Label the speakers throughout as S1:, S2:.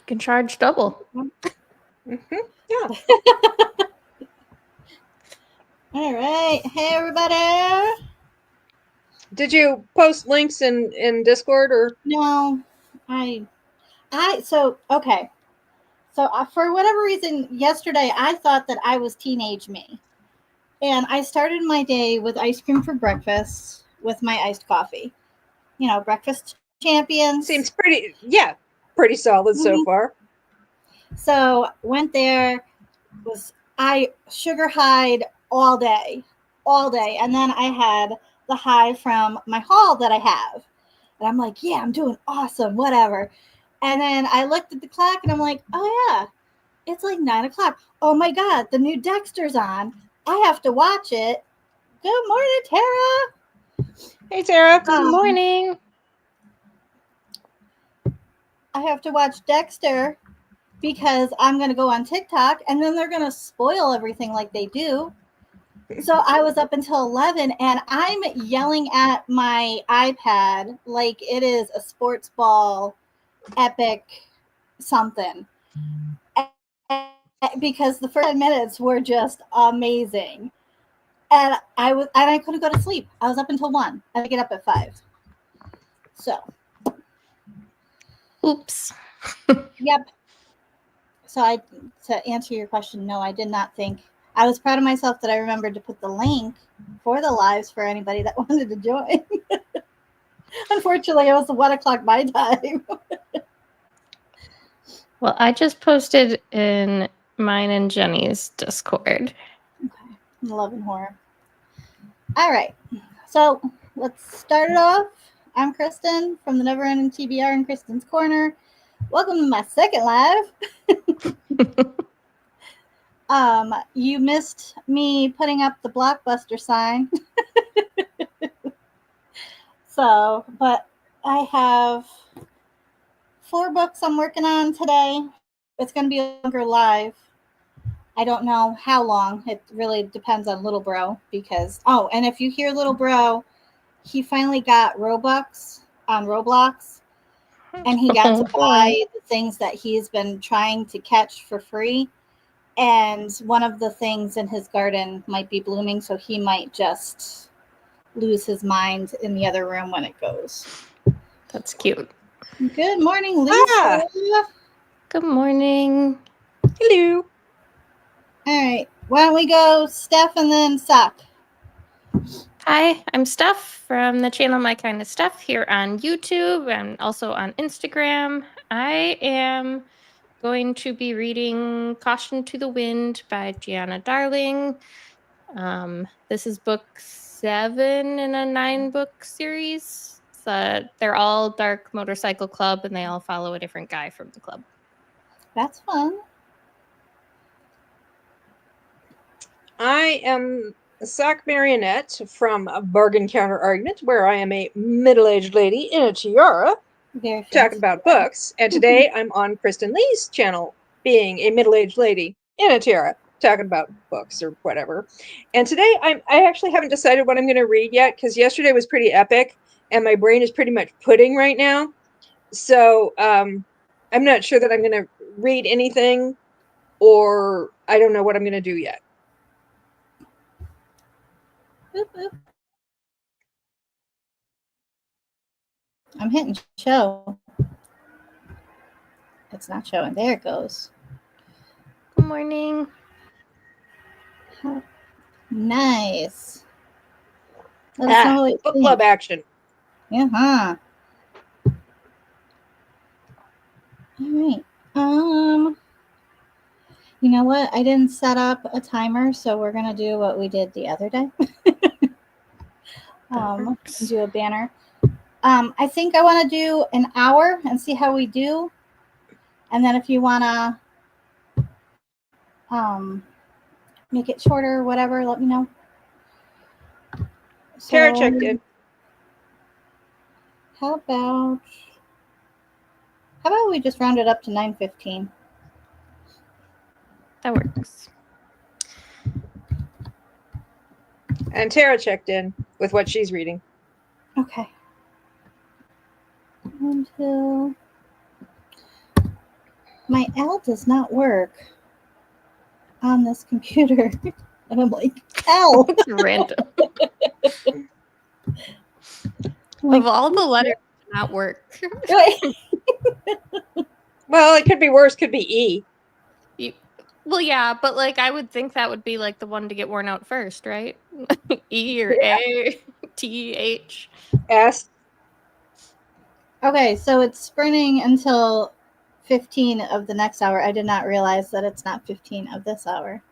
S1: can charge double.
S2: Mm-hmm. Yeah.
S3: All right. Hey, everybody.
S2: Did you post links in Discord or?
S3: No, okay. So for whatever reason, yesterday I thought that I was teenage me. And I started my day with ice cream for breakfast with my iced coffee. You know, breakfast champions.
S2: Seems pretty solid so far.
S3: So went there, I sugar high'd all day. And then I had the high from my haul that I have. And I'm like, yeah, I'm doing awesome, whatever. And then I looked at the clock and I'm like, oh yeah, it's like 9:00. Oh my God, the new Dexter's on. I have to watch it. Good morning, Tara.
S2: Hey, Tara.
S1: Good morning.
S3: I have to watch Dexter because I'm going to go on TikTok and then they're going to spoil everything like they do. So I was up until 11 and I'm yelling at my iPad like it is a sports ball epic something. Because the first 10 minutes were just amazing. And I couldn't go to sleep. I was up until 1. I had to get up at 5. So.
S1: Oops.
S3: Yep. So to answer your question, no, I did not think. I was proud of myself that I remembered to put the link for the lives for anybody that wanted to join. Unfortunately, it was 1:00 my time.
S1: Well, I just posted in mine and Jenny's Discord.
S3: Okay. Love and horror. All right. So let's start it off. I'm Kristen from the Never Ending TBR in Kristen's Corner. Welcome to my second live. You missed me putting up the Blockbuster sign. So, but I have 4 books I'm working on today. It's going to be a longer live. I don't know how long. It really depends on Little Bro because, and if you hear Little Bro, he finally got Robux on Roblox and he got to buy the things that he's been trying to catch for free. And one of the things in his garden might be blooming, so he might just lose his mind in the other room when it goes.
S1: That's cute.
S3: Good morning, Lisa.
S1: Good morning.
S2: Hello.
S3: All right. Why don't we go Steph and then Sock?
S1: Hi, I'm Steph from the channel My Kind of Stuff here on YouTube and also on Instagram. I am going to be reading Caution to the Wind by Gianna Darling. This is book 7 in a 9-book series. They're all Dark Motorcycle Club and they all follow a different guy from the club.
S3: That's fun.
S2: I am Sock Marionette from Bargain Counter Argument, where I am a middle-aged lady in a tiara talking about books. And today I'm on Kristen Lee's channel, being a middle-aged lady in a tiara talking about books or whatever. And today I actually haven't decided what I'm going to read yet because yesterday was pretty epic and my brain is pretty much pudding right now. So I'm not sure that I'm going to read anything, or I don't know what I'm going to do yet.
S3: Boop, boop. I'm hitting show. It's not showing. There it goes.
S1: Good morning.
S3: Nice. Let us know what you
S2: book
S3: think.
S2: club action.
S3: Yeah. All right. You know what? I didn't set up a timer, so we're gonna do what we did the other day. Do a banner. I think I want to do an hour and see how we do, and then if you wanna make it shorter or whatever, let me know.
S2: Tara checked in.
S3: How about we just round it up to 9:15?
S1: That works.
S2: And Tara checked in with what she's reading.
S3: Okay. Until My L does not work on this computer. And I'm like, L.
S1: It's random.
S3: Like,
S1: Of all the letters to not work.
S2: Well, it could be worse. Could be E.
S1: Well, yeah, but like I would think that would be like the one to get worn out first, right? E or A, T, H.
S2: S.
S3: okay, so it's sprinting until 15 of the next hour. I did not realize that it's not 15 of this hour.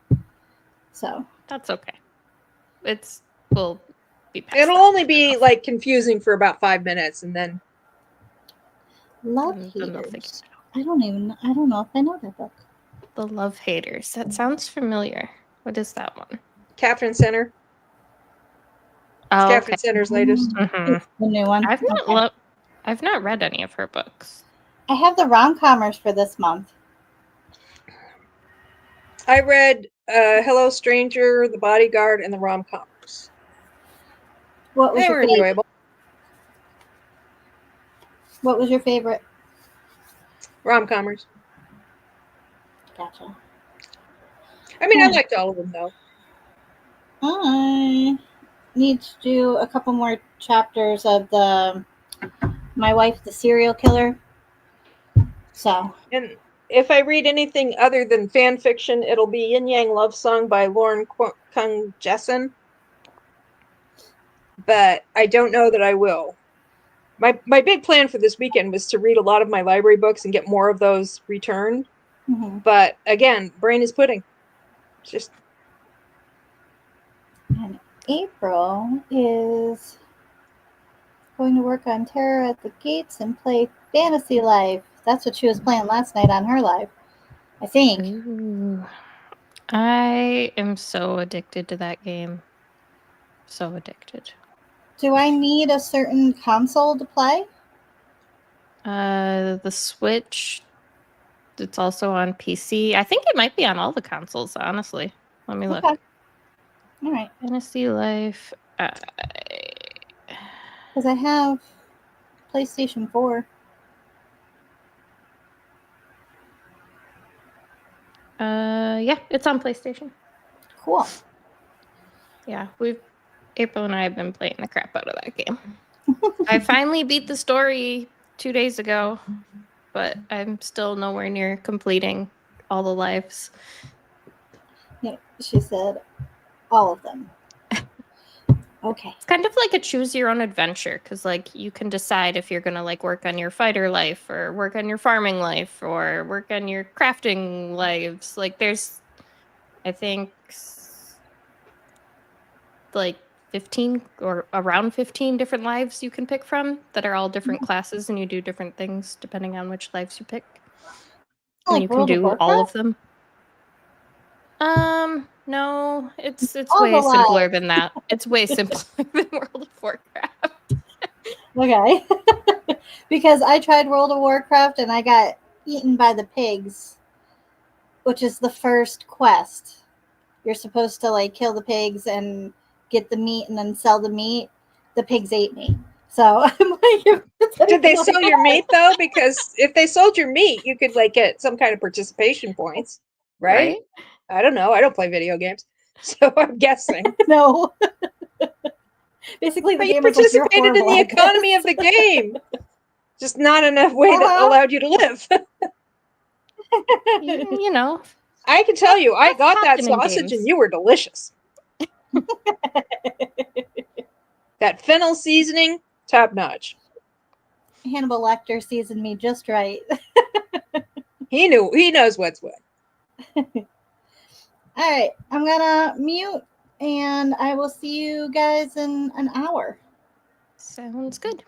S3: So
S1: That's okay. We'll be past
S2: It'll
S1: that
S2: only
S1: soon
S2: be
S1: enough.
S2: like confusing for about 5 minutes, and then
S3: Love
S1: Then they'll figure
S3: Haters.
S1: it out.
S3: I don't know if I know that book.
S1: The Love Haters. That sounds familiar. What is that one?
S2: Catherine Center. It's
S1: Oh,
S2: Catherine
S1: okay.
S2: Center's latest.
S1: Mhm.
S3: The new one.
S1: I've not read any of her books.
S3: I have the rom-comers for this month.
S2: I read Hello Stranger, The Bodyguard, and the rom-coms.
S3: What was
S2: They
S3: your
S2: were
S3: favorite?
S2: enjoyable.
S3: What was your favorite?
S2: Rom-comers.
S3: Gotcha.
S2: I mean, I liked all of them, though.
S3: I need to do a couple more chapters of the My Wife, the Serial Killer. So,
S2: And if I read anything other than fan fiction, it'll be Yin Yang Love Song by Lauren Kung Jessen. But I don't know that I will. My big plan for this weekend was to read a lot of my library books and get more of those returned. But again, brain is pudding. It's just
S3: and April is going to work on Terror at the Gates and play Fantasy Life. That's what she was playing last night on her live, I think.
S1: Ooh. I am so addicted to that game. So addicted.
S3: Do I need a certain console to play?
S1: The Switch. It's also on PC. I think it might be on all the consoles, honestly. Let me look.
S3: Okay. All right.
S1: Fantasy Life.
S3: Because I have PlayStation 4.
S1: Yeah, it's on PlayStation.
S3: Cool.
S1: Yeah, April and I have been playing the crap out of that game. I finally beat the story 2 days ago, but I'm still nowhere near completing all the lives.
S3: Yeah, she said all of them. Okay.
S1: It's kind of like a choose your own adventure, because like you can decide if you're gonna like work on your fighter life or work on your farming life or work on your crafting lives. Like there's, I think, like 15 or around 15 different lives you can pick from that are all different classes, and you do different things depending on which lives you pick. And you can
S3: World of
S1: do all
S3: Warcraft?
S1: of them. No, it's
S3: All
S1: way
S3: the
S1: simpler
S3: lives.
S1: than that. It's way simpler than World of Warcraft.
S3: Okay. Because I tried World of Warcraft and I got eaten by the pigs, which is the first quest. You're supposed to like kill the pigs and get the meat and then sell the meat. The pigs ate me. So I'm like,
S2: did they sell your meat though? Because if they sold your meat, you could like get some kind of participation points, right? I don't know. I don't play video games, so I'm guessing.
S3: No. Basically, the
S2: But you
S3: game was like, you're
S2: participated in
S3: horrible
S2: the
S3: at
S2: economy
S3: this.
S2: of the game, just not enough way that allowed you to live.
S1: You know,
S2: I can tell you, I
S1: That's
S2: got that
S1: happening
S2: sausage
S1: games.
S2: and you were delicious. That fennel seasoning, top notch.
S3: Hannibal Lecter seasoned me just right.
S2: He knows what's what.
S3: All right, I'm gonna mute and I will see you guys in an hour.
S1: Sounds good.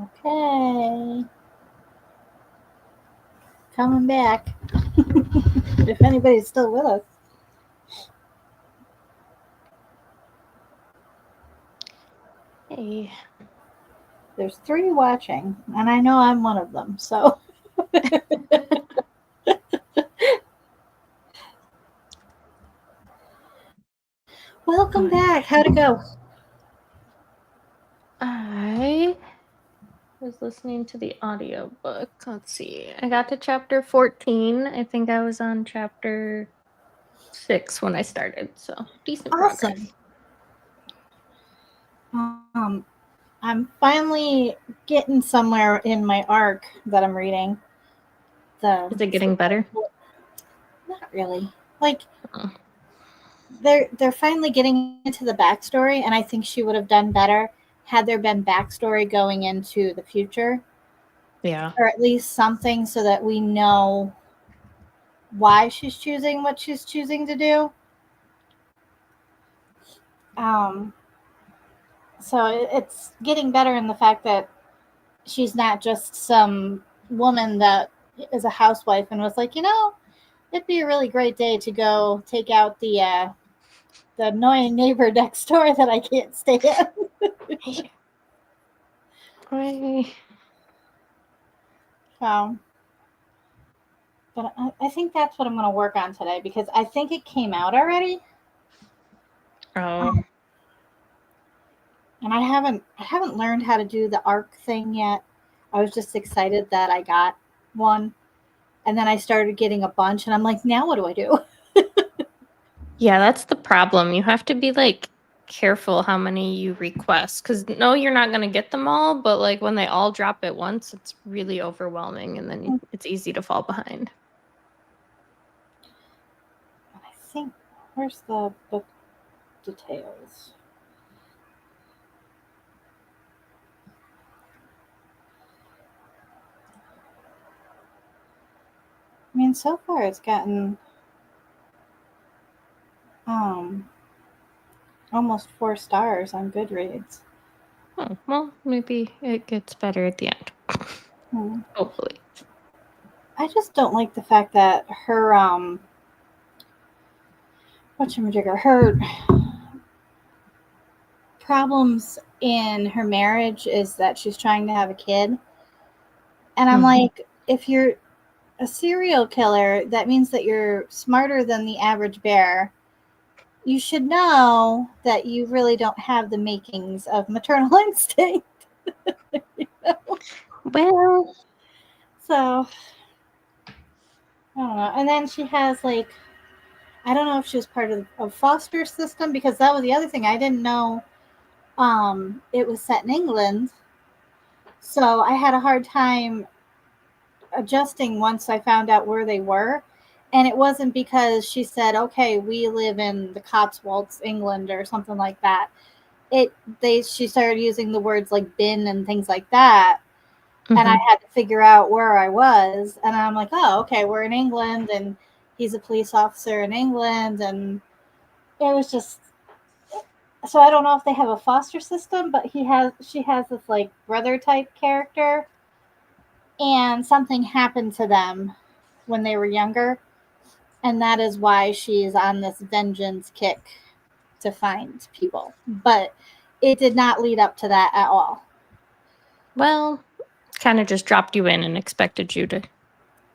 S3: Okay. Coming back. If anybody's still with us.
S1: Hey.
S3: There's 3 watching, and I know I'm one of them, so. Welcome back. How'd it go?
S1: I was listening to the audiobook. Let's see. I got to chapter 14. I think I was on chapter 6 when I started, so decent progress.
S3: Awesome. I'm finally getting somewhere in my arc that I'm reading.
S1: Is it getting better?
S3: Not really. Like,
S1: Oh.
S3: they're finally getting into the backstory, and I think she would have done better had there been backstory going into the future,
S1: Yeah.
S3: or at least something so that we know why she's choosing what she's choosing to do. So it's getting better in the fact that she's not just some woman that is a housewife and was like, it'd be a really great day to go take out the annoying neighbor next door that I can't stand. But I think that's what I'm going to work on today because I think it came out already.
S1: Oh.
S3: And I haven't learned how to do the arc thing yet. I was just excited that I got one. And then I started getting a bunch and I'm like, now what do I do?
S1: Yeah, that's the problem. You have to be like careful how many you request because no, you're not going to get them all, but like when they all drop at once, it's really overwhelming and then it's easy to fall behind.
S3: I think, where's the book details? I mean, so far it's gotten almost 4 stars on Goodreads.
S1: Oh, well, maybe it gets better at the end. Hopefully.
S3: I just don't like the fact that her her problems in her marriage is that she's trying to have a kid. And I'm like, if you're a serial killer, that means that you're smarter than the average bear. You should know that you really don't have the makings of maternal instinct.
S1: Well,
S3: so I don't know. And then she has like, I don't know if she was part of a foster system because that was the other thing I didn't know. It was set in England, so I had a hard time adjusting once I found out where they were. And it wasn't because she said, okay, we live in the Cotswolds, England, or something like that. She started using the words like bin and things like that. And I had to figure out where I was. And I'm like, oh, okay, we're in England and he's a police officer in England. And it was just, so I don't know if they have a foster system, but she has this like brother type character. And something happened to them when they were younger. And that is why she's on this vengeance kick to find people. But it did not lead up to that at all.
S1: Well, kind of just dropped you in and expected you to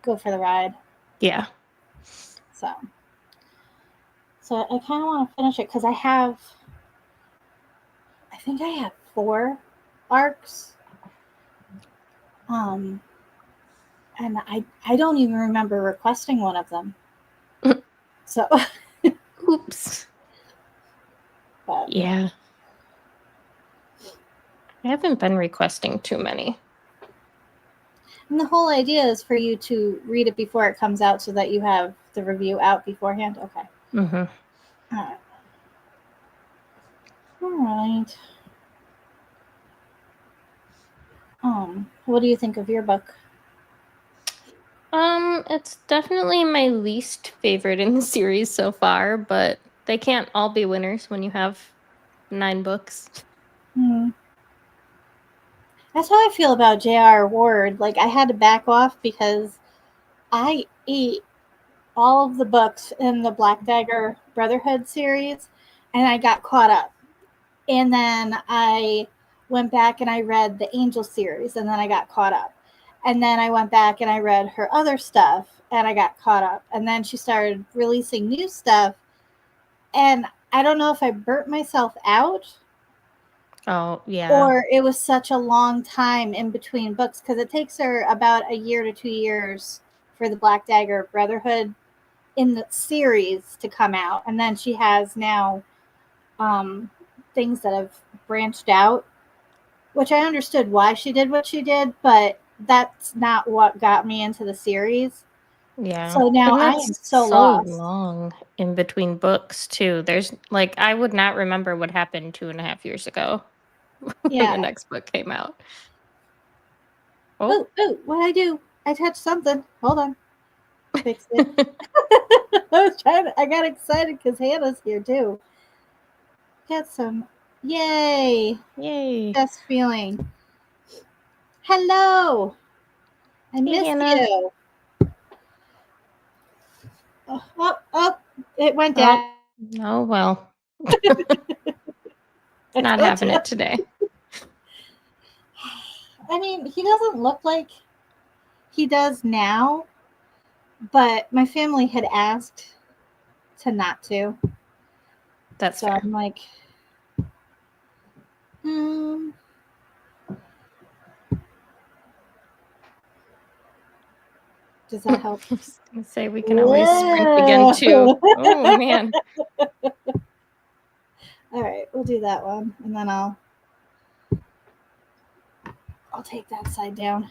S3: go for the ride.
S1: Yeah.
S3: So I kind of want to finish it because I think I have 4 arcs. And I don't even remember requesting one of them. So
S1: oops.
S3: But
S1: yeah. I haven't been requesting too many.
S3: And the whole idea is for you to read it before it comes out so that you have the review out beforehand. Okay.
S1: Mm-hmm.
S3: All right. What do you think of your book?
S1: It's definitely my least favorite in the series so far, but they can't all be winners when you have 9 books.
S3: That's how I feel about J.R. Ward. Like, I had to back off because I ate all of the books in the Black Dagger Brotherhood series, and I got caught up. And then I went back and I read the Angel series, and then I got caught up. And then I went back and I read her other stuff, and I got caught up. And then she started releasing new stuff, and I don't know if I burnt myself out
S1: Oh, yeah.
S3: or it was such a long time in between books, because it takes her about a year to 2 years for the Black Dagger Brotherhood in the series to come out, and then she has now things that have branched out, which I understood why she did what she did, but that's not what got me into the series.
S1: Yeah.
S3: So now
S1: And
S3: I
S1: that's
S3: am so lost.
S1: long in between books too. There's like I would not remember what happened 2.5 years ago when the
S3: Yeah.
S1: next book came out. Oh,
S3: Oh, what did I do? I touched something. Hold on. Fix it. I got excited because Hannah's here too. Got some. Yay.
S1: Yay.
S3: Best feeling. Hello. I missed
S1: Hannah.
S3: you. Oh, it went down.
S1: Oh well. Not having it today.
S3: I mean, he doesn't look like he does now, but my family had asked to not to.
S1: That's
S3: So
S1: fair.
S3: I'm like, does that help?
S1: I was gonna say we can always sprint again too. Oh man.
S3: All right, we'll do that one, and then I'll take that side down.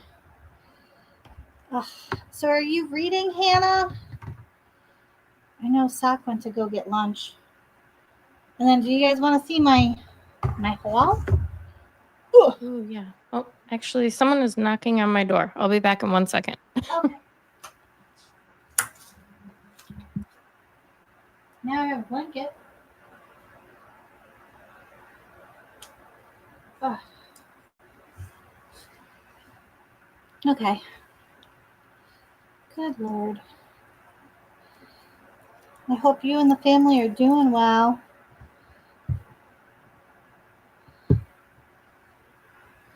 S3: So are you reading, Hannah? I know Sock went to go get lunch. And then do you guys want to see my haul?
S1: Oh yeah. Oh, actually someone is knocking on my door. I'll be back in 1 second.
S3: Okay. Now I have a blanket. Oh. Okay. Good Lord. I hope you and the family are doing well.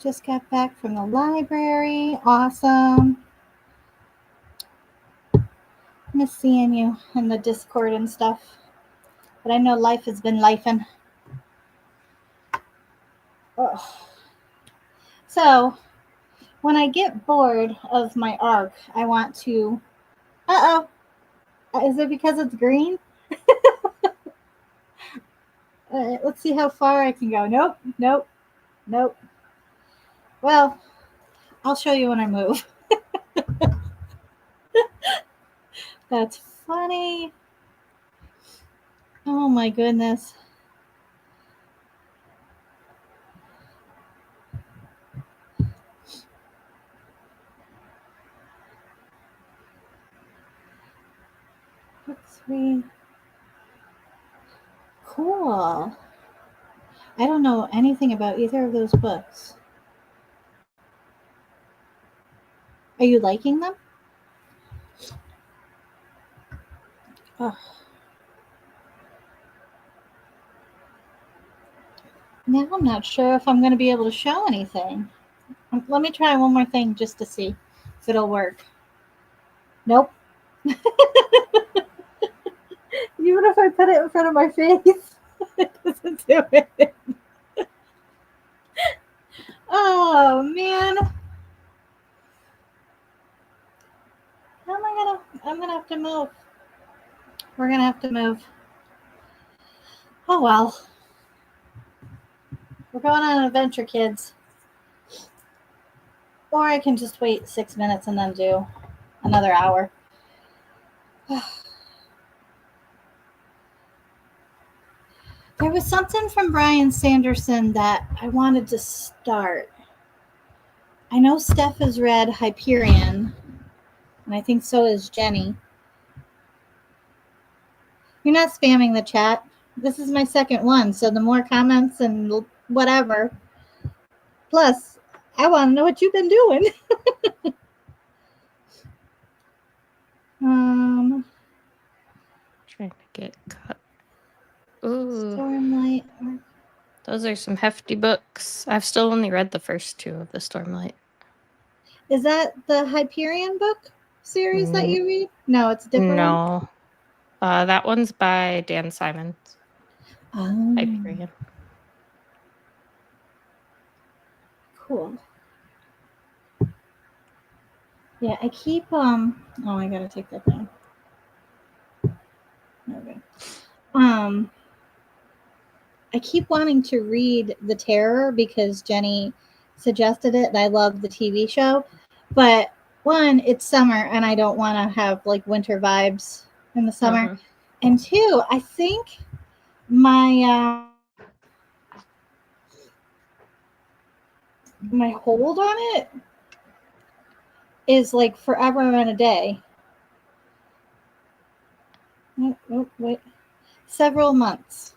S3: Just got back from the library. Awesome. Miss seeing you in the Discord and stuff. But I know life has been lifing. So, when I get bored of my arc, I want to... Uh-oh. Is it because it's green? Let's see how far I can go. Nope. Well, I'll show you when I move. That's funny. Oh my goodness. Let's see. Cool. I don't know anything about either of those books. Are you liking them? Oh. Now I'm not sure if I'm going to be able to show anything. Let me try one more thing just to see if it'll work. Nope. Even if I put it in front of my face, it doesn't do it. Oh man. How am I gonna? I'm gonna have to move. We're gonna have to move. Oh well. We're going on an adventure, kids. Or I can just wait 6 minutes and then do another hour. There was something from Brian Sanderson that I wanted to start. I know Steph has read Hyperion, and I think so is Jenny. You're not spamming the chat. This is my second one, so the more comments and whatever. Plus, I want to know what you've been doing.
S1: Trying to get cut. Ooh,
S3: Stormlight.
S1: those are some hefty books. I've still only read the first 2 of the Stormlight.
S3: Is that the Hyperion book series that you read? No, it's a different one.
S1: No. That one's by Dan Simons.
S3: Oh,
S1: Hyperion.
S3: cool. Yeah, I keep oh, I gotta take that down. Okay. I keep wanting to read The Terror because Jenny suggested it and I love the TV show. But one, it's summer and I don't want to have like winter vibes in the summer.
S1: Mhm.
S3: And 2, I think my my hold on it is like forever and a day. Wait. Several months.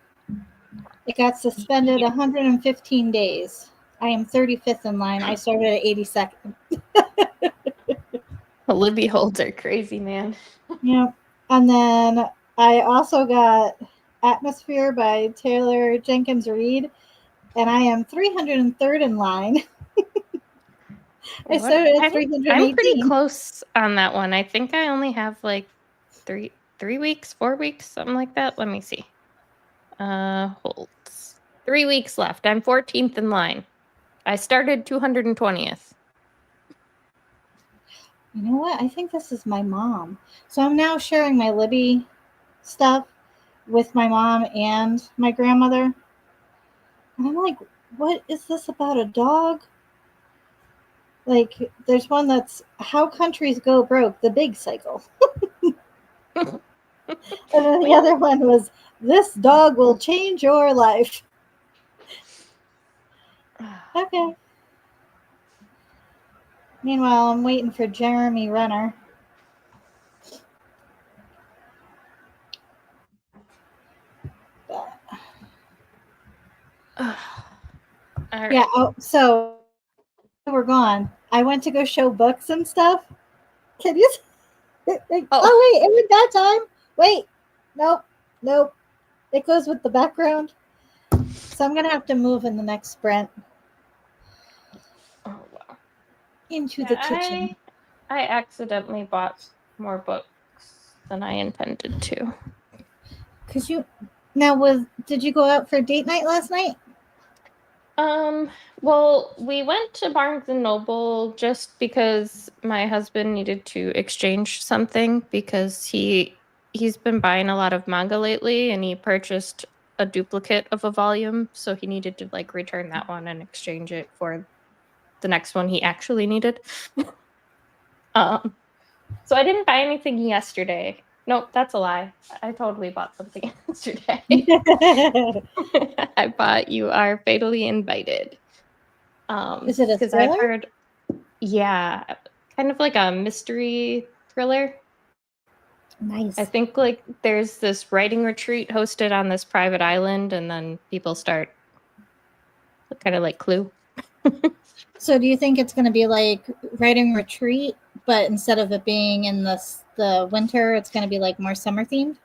S3: It got suspended 115 days. I am 35th in line. I started at 82nd.
S1: Libby holds are crazy, man.
S3: Yeah. And then I also got Atmosphere by Taylor Jenkins Reid, and I am 303rd in line. I started at
S1: I'm
S3: 318.
S1: pretty close on that one. I think I only have like 3 weeks, 4 weeks, something like that. Let me see. Holds. 3 weeks left. I'm 14th in line. I started 220th.
S3: You know what? I think this is my mom. So I'm now sharing my Libby stuff with my mom and my grandmother. And I'm like, what is this about a dog? Like, there's one that's How Countries Go Broke, the Big Cycle. And then the other one was This Dog Will Change Your Life. Okay. Meanwhile, I'm waiting for Jeremy Renner. Yeah, so we're gone. I went to go show books and stuff. Can you? Oh, wait, it went that time. Wait, nope. It goes with the background. So I'm gonna have to move in the next sprint.
S1: Oh wow.
S3: Into the kitchen.
S1: I accidentally bought more books than I intended to.
S3: Did you go out for a date night last night?
S1: Well, we went to Barnes and Noble just because my husband needed to exchange something because he's been buying a lot of manga lately and he purchased a duplicate of a volume, so he needed to like return that one and exchange it for the next one he actually needed. So I didn't buy anything yesterday. Nope, that's a lie. I totally bought something yesterday. I bought You Are Fatally Invited.
S3: Is it a
S1: because
S3: thriller?
S1: I've heard, yeah, kind of like a mystery thriller.
S3: Nice.
S1: I think like there's this writing retreat hosted on this private island, and then people start kind of like Clue.
S3: So do you think it's going to be like writing retreat, but instead of it being in the winter, it's going to be like more summer themed?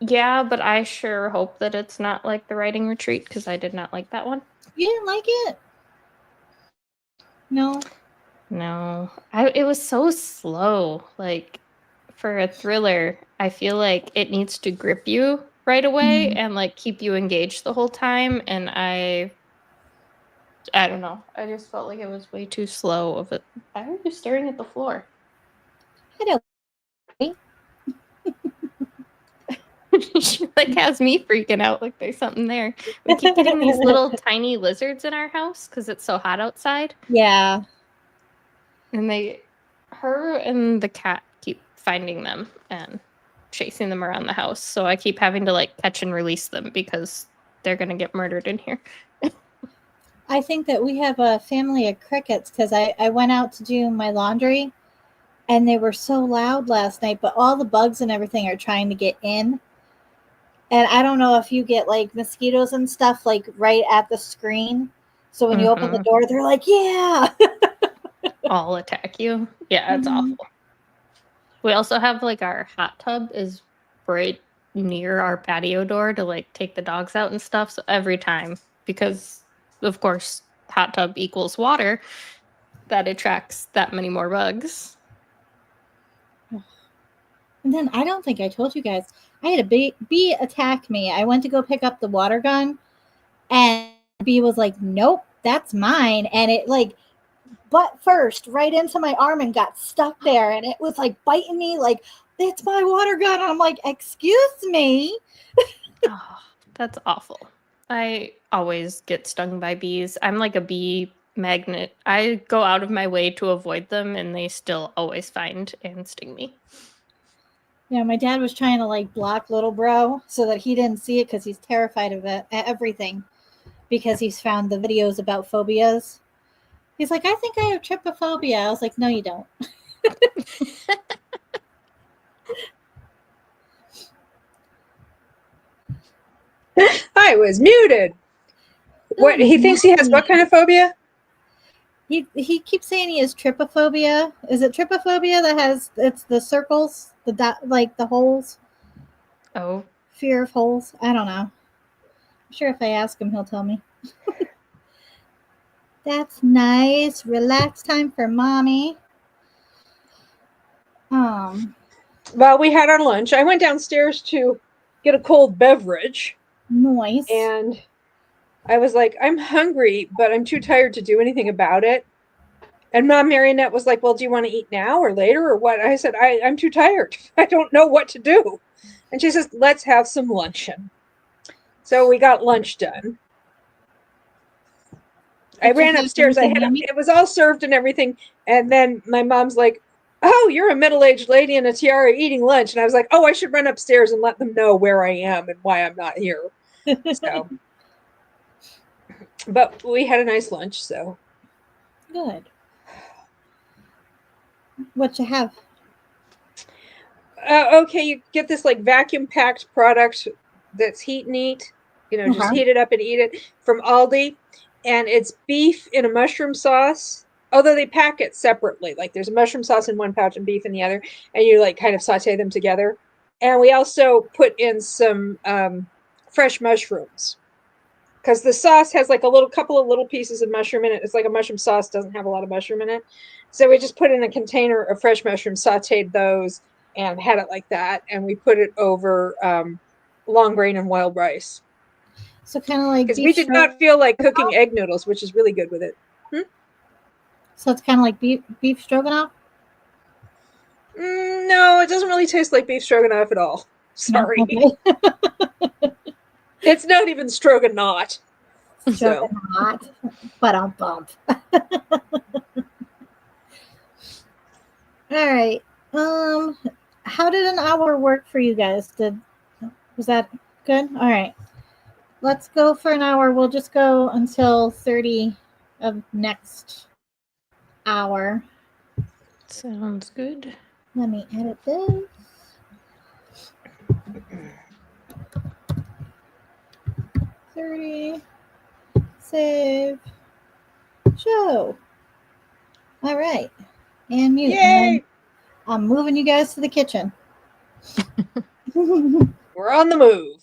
S1: Yeah, but I sure hope that it's not like the writing retreat because I did not like that one.
S3: You didn't like it? No.
S1: It was so slow. Like for a thriller, I feel like it needs to grip you right away and like keep you engaged the whole time. And I don't know. I just felt like it was way too slow of it. Why are you staring at the floor?
S3: I don't.
S1: She like has me freaking out like there's something there. We keep getting these little tiny lizards in our house because it's so hot outside.
S3: Yeah.
S1: And her and the cat keep finding them and chasing them around the house. So I keep having to like catch and release them because they're going to get murdered in here.
S3: I think that we have a family of crickets because I went out to do my laundry and they were so loud last night, but all the bugs and everything are trying to get in. And I don't know if you get like mosquitoes and stuff like right at the screen. So when you open the door, they're like, yeah.
S1: All attack you. Yeah, it's awful. We also have like our hot tub is right near our patio door to like take the dogs out and stuff. So every time, because of course, hot tub equals water, that attracts that many more bugs.
S3: And then I don't think I told you guys, I had a bee attack me. I went to go pick up the water gun, and the bee was like, nope, that's mine. And it like butt first right into my arm and got stuck there. And it was like biting me like, it's my water gun. And I'm like, excuse me.
S1: Oh, that's awful. I always get stung by bees. I'm like a bee magnet. I go out of my way to avoid them, and they still always find and sting me.
S3: Yeah, my dad was trying to like block little bro so that he didn't see it because he's terrified of it, everything, because he's found the videos about phobias. He's like, I think I have trypophobia. I was like, no, you don't.
S2: I was muted. What he thinks he has? What kind of phobia?
S3: He keeps saying he has trypophobia. Is it trypophobia that has it's the circles, the dot, like the holes?
S1: Oh,
S3: Fear of holes. I don't know. I'm sure if I ask him, he'll tell me. That's nice. Relax time for mommy.
S2: Well, we had our lunch. I went downstairs to get a cold beverage.
S3: Nice.
S2: And I was like, I'm hungry, but I'm too tired to do anything about it. And Mom Marionette was like, well, do you want to eat now or later or what? I said, I'm too tired. I don't know what to do. And she says, let's have some luncheon. So we got lunch done. I ran upstairs. It was all served and everything. And then my mom's like, oh, you're a middle-aged lady in a tiara eating lunch. And I was like, oh, I should run upstairs and let them know where I am and why I'm not here. So, but we had a nice lunch, so.
S3: Good. What you have?
S2: Okay, you get this like vacuum-packed product that's heat and eat. You know, just heat it up and eat it from Aldi. And it's beef in a mushroom sauce. Although they pack it separately. Like there's a mushroom sauce in one pouch and beef in the other. And you like kind of saute them together. And we also put in some fresh mushrooms. Because the sauce has like a couple of little pieces of mushroom in it. It's like a mushroom sauce, doesn't have a lot of mushroom in it. So we just put in a container of fresh mushrooms, sauteed those, and had it like that. And we put it over long grain and wild rice.
S3: So kind of like
S2: because we did not feel like cooking egg noodles, which is really good with it.
S3: So it's kind of like beef stroganoff?
S2: No, it doesn't really taste like beef stroganoff at all. Sorry.
S3: No, okay.
S2: It's not even stroganoff.
S3: Stroganoff, but I'll bump. All right. How did an hour work for you guys? Was that good? All right. Let's go for an hour. We'll just go until 30 of next hour.
S1: sounds good.
S3: Let me edit this. $30. Save. Show. All right. And mute.
S2: Yay!
S3: And I'm moving you guys to the kitchen.
S2: We're on the move.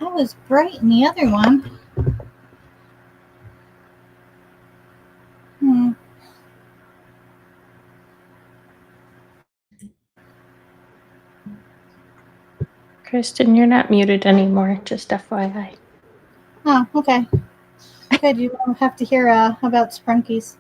S3: That was bright in the other one.
S1: Kristen, you're not muted anymore, just FYI.
S3: Oh, okay. Good, you don't have to hear about Sprunkies.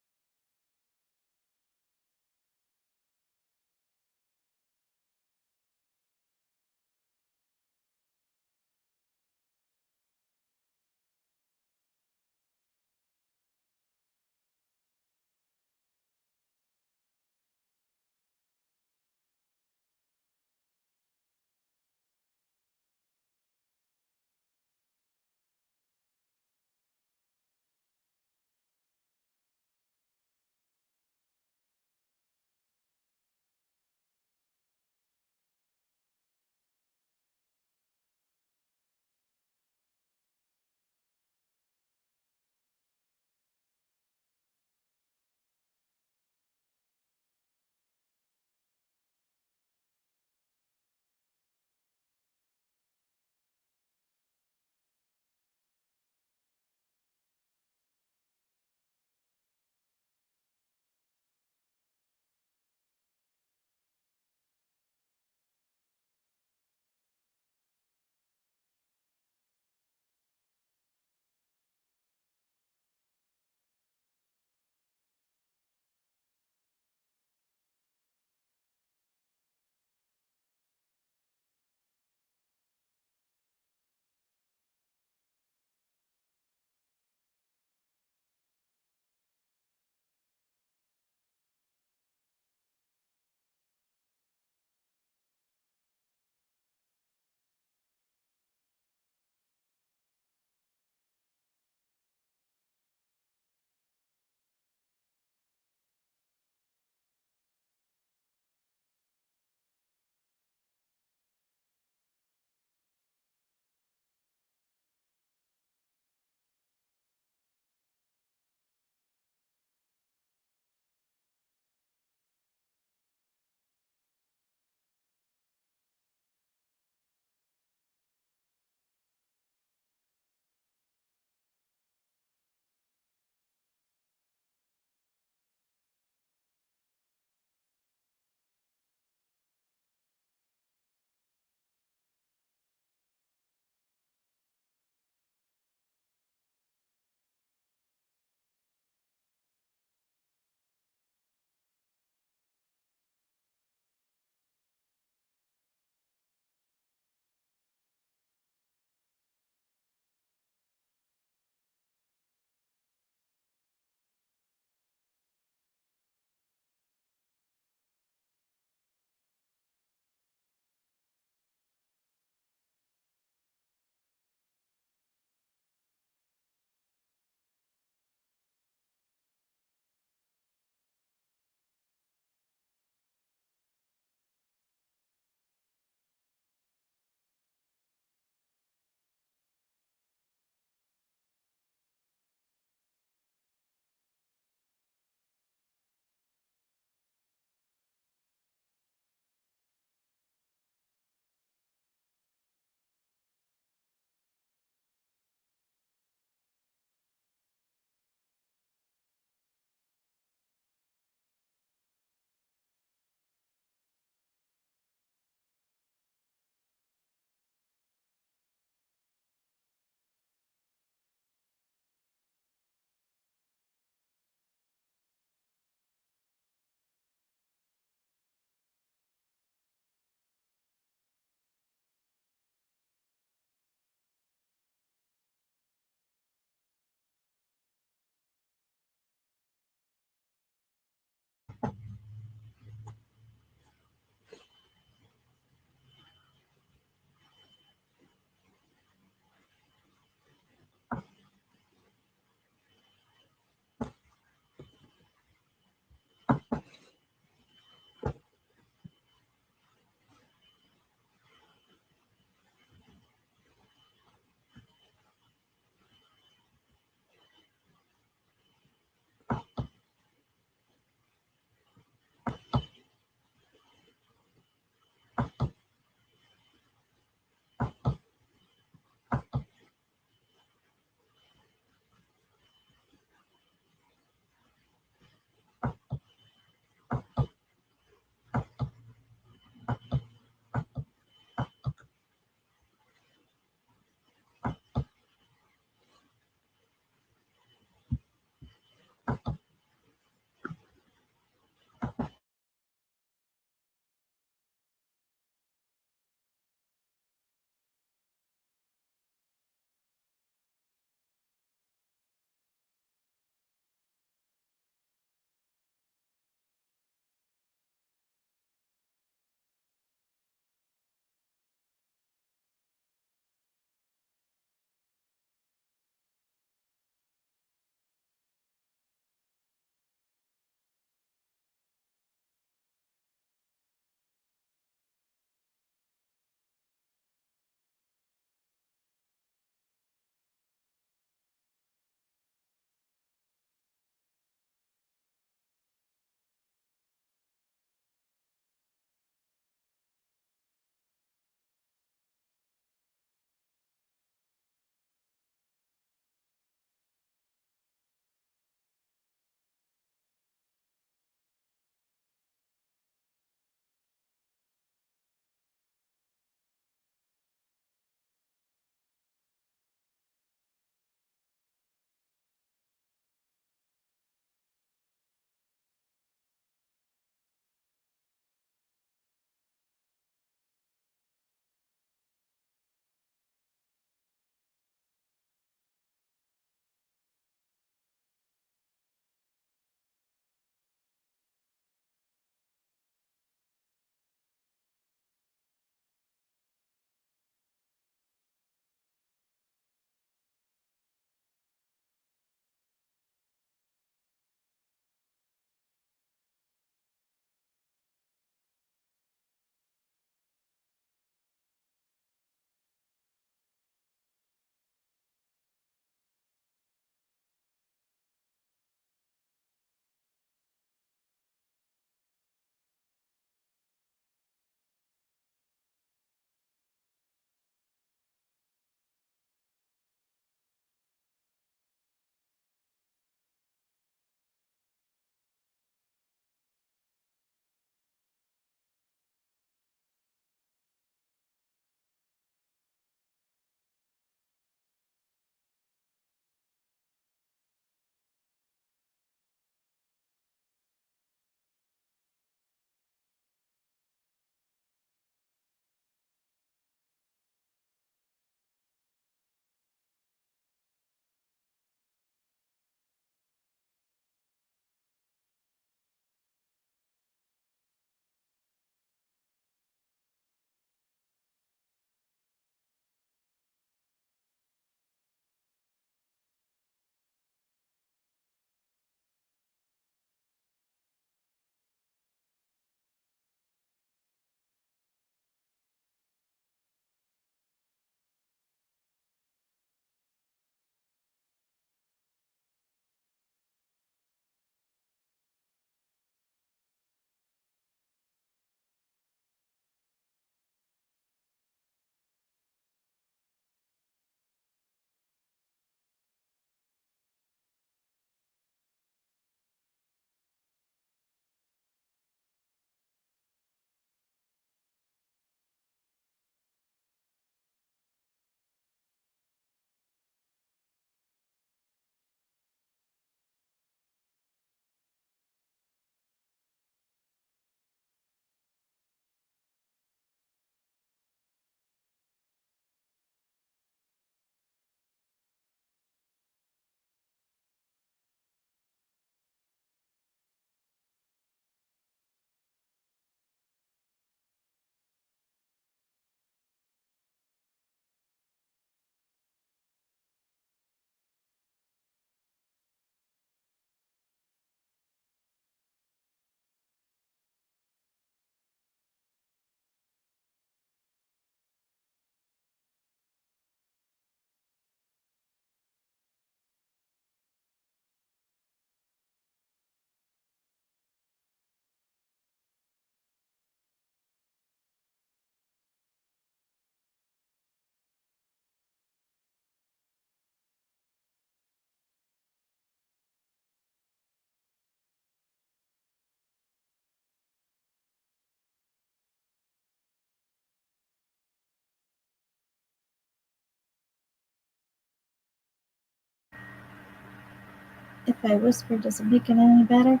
S3: If I whisper, does it make it any better?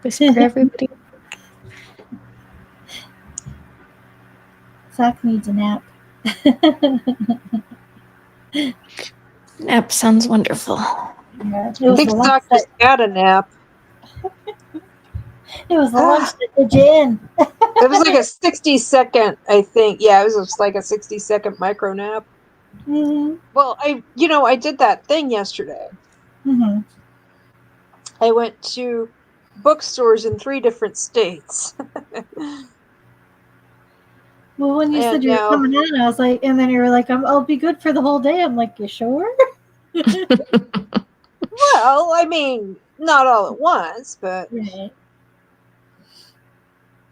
S1: Whisper to everybody.
S3: Sock needs a nap.
S1: Nap sounds wonderful.
S3: Yeah, it
S2: I
S3: was
S2: think
S3: the lunch
S2: Sock
S3: that,
S2: just had a nap.
S3: it was the lunch that did you in.
S2: It was like a 60-second, I think. Yeah, it was just like a 60-second micro nap.
S3: Mm-hmm.
S2: Well, I did that thing yesterday.
S3: Mm-hmm.
S2: I went to bookstores in 3 different states.
S3: Well, when you said
S2: And
S3: you were
S2: now,
S3: coming in, I was like, and then you were like, I'll be good for the whole day. I'm like, you sure?
S2: well, I mean, not all at once, but
S3: Right.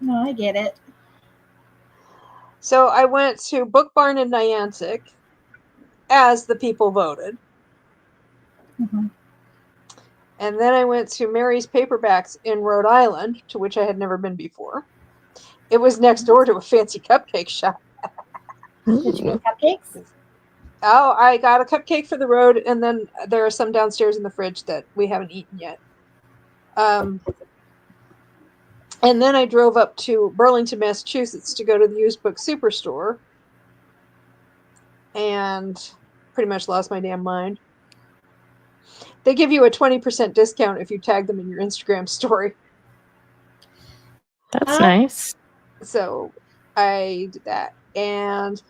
S3: No, I get it.
S2: so I went to Book Barn in Niantic as the people voted.
S3: Mm-hmm.
S2: And then I went to Mary's Paperbacks in Rhode Island, to which I had never been before. It was next door to a fancy cupcake shop.
S3: Did you get cupcakes?
S2: Oh, I got a cupcake for the road, and then there are some downstairs in the fridge that we haven't eaten yet. And then I drove up to Burlington, Massachusetts to go to the used book superstore, and pretty much lost my damn mind. They give you a 20% discount if you tag them in your Instagram story.
S1: That's nice.
S2: So I did that. And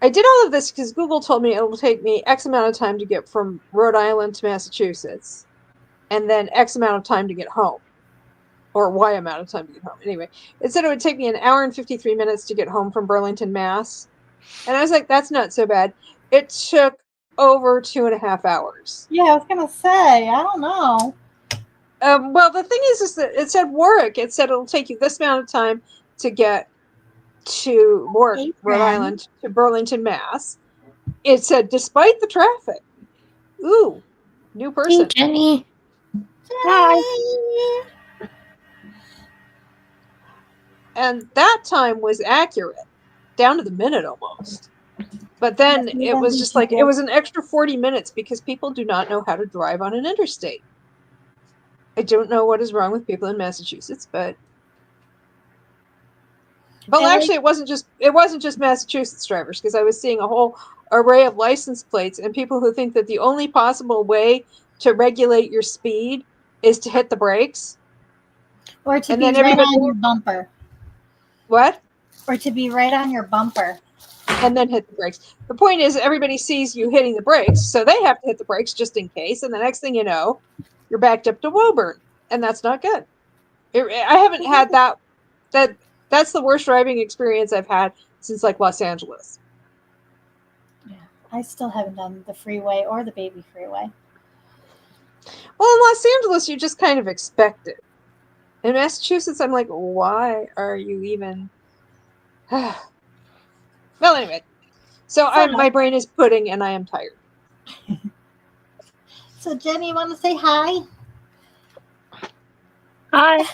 S2: I did all of this because Google told me it will take me X amount of time to get from Rhode Island to Massachusetts, and then X amount of time to get home. Or Y amount of time to get home. Anyway, it said it would take me 1 hour and 53 minutes to get home from Burlington, Mass. And I was like, that's not so bad. It took over 2.5 hours.
S3: Yeah, I was gonna say, I don't know.
S2: Well, the thing is that it said Warwick. It said it'll take you this amount of time to get to Warwick,
S3: Hey,
S2: Rhode
S3: friend.
S2: Island, to Burlington, Mass. It said, despite the traffic. Ooh, new
S1: Hey,
S2: person.
S1: Jenny.
S3: Hi.
S2: And that time was accurate, down to the minute almost. But then it was just like, it was an extra 40 minutes because people do not know how to drive on an interstate. I don't know what is wrong with people in Massachusetts, but actually it wasn't just Massachusetts drivers, because I was seeing a whole array of license plates and people who think that the only possible way to regulate your speed is to hit the brakes.
S3: Or to
S2: And
S3: be
S2: then
S3: right
S2: everybody-
S3: on your bumper.
S2: What?
S3: Or to be right on your bumper.
S2: And then hit the brakes. The point is, everybody sees you hitting the brakes, so they have to hit the brakes just in case. And the next thing you know, you're backed up to Woburn, and that's not good. I haven't had that. That's the worst driving experience I've had since like Los Angeles.
S3: Yeah, I still haven't done the freeway or the baby freeway.
S2: Well, in Los Angeles, you just kind of expect it. In Massachusetts, I'm like, why are you even? Well, anyway, so my brain is pudding, and I am tired.
S3: So, Jenny, you want to say hi?
S1: Hi.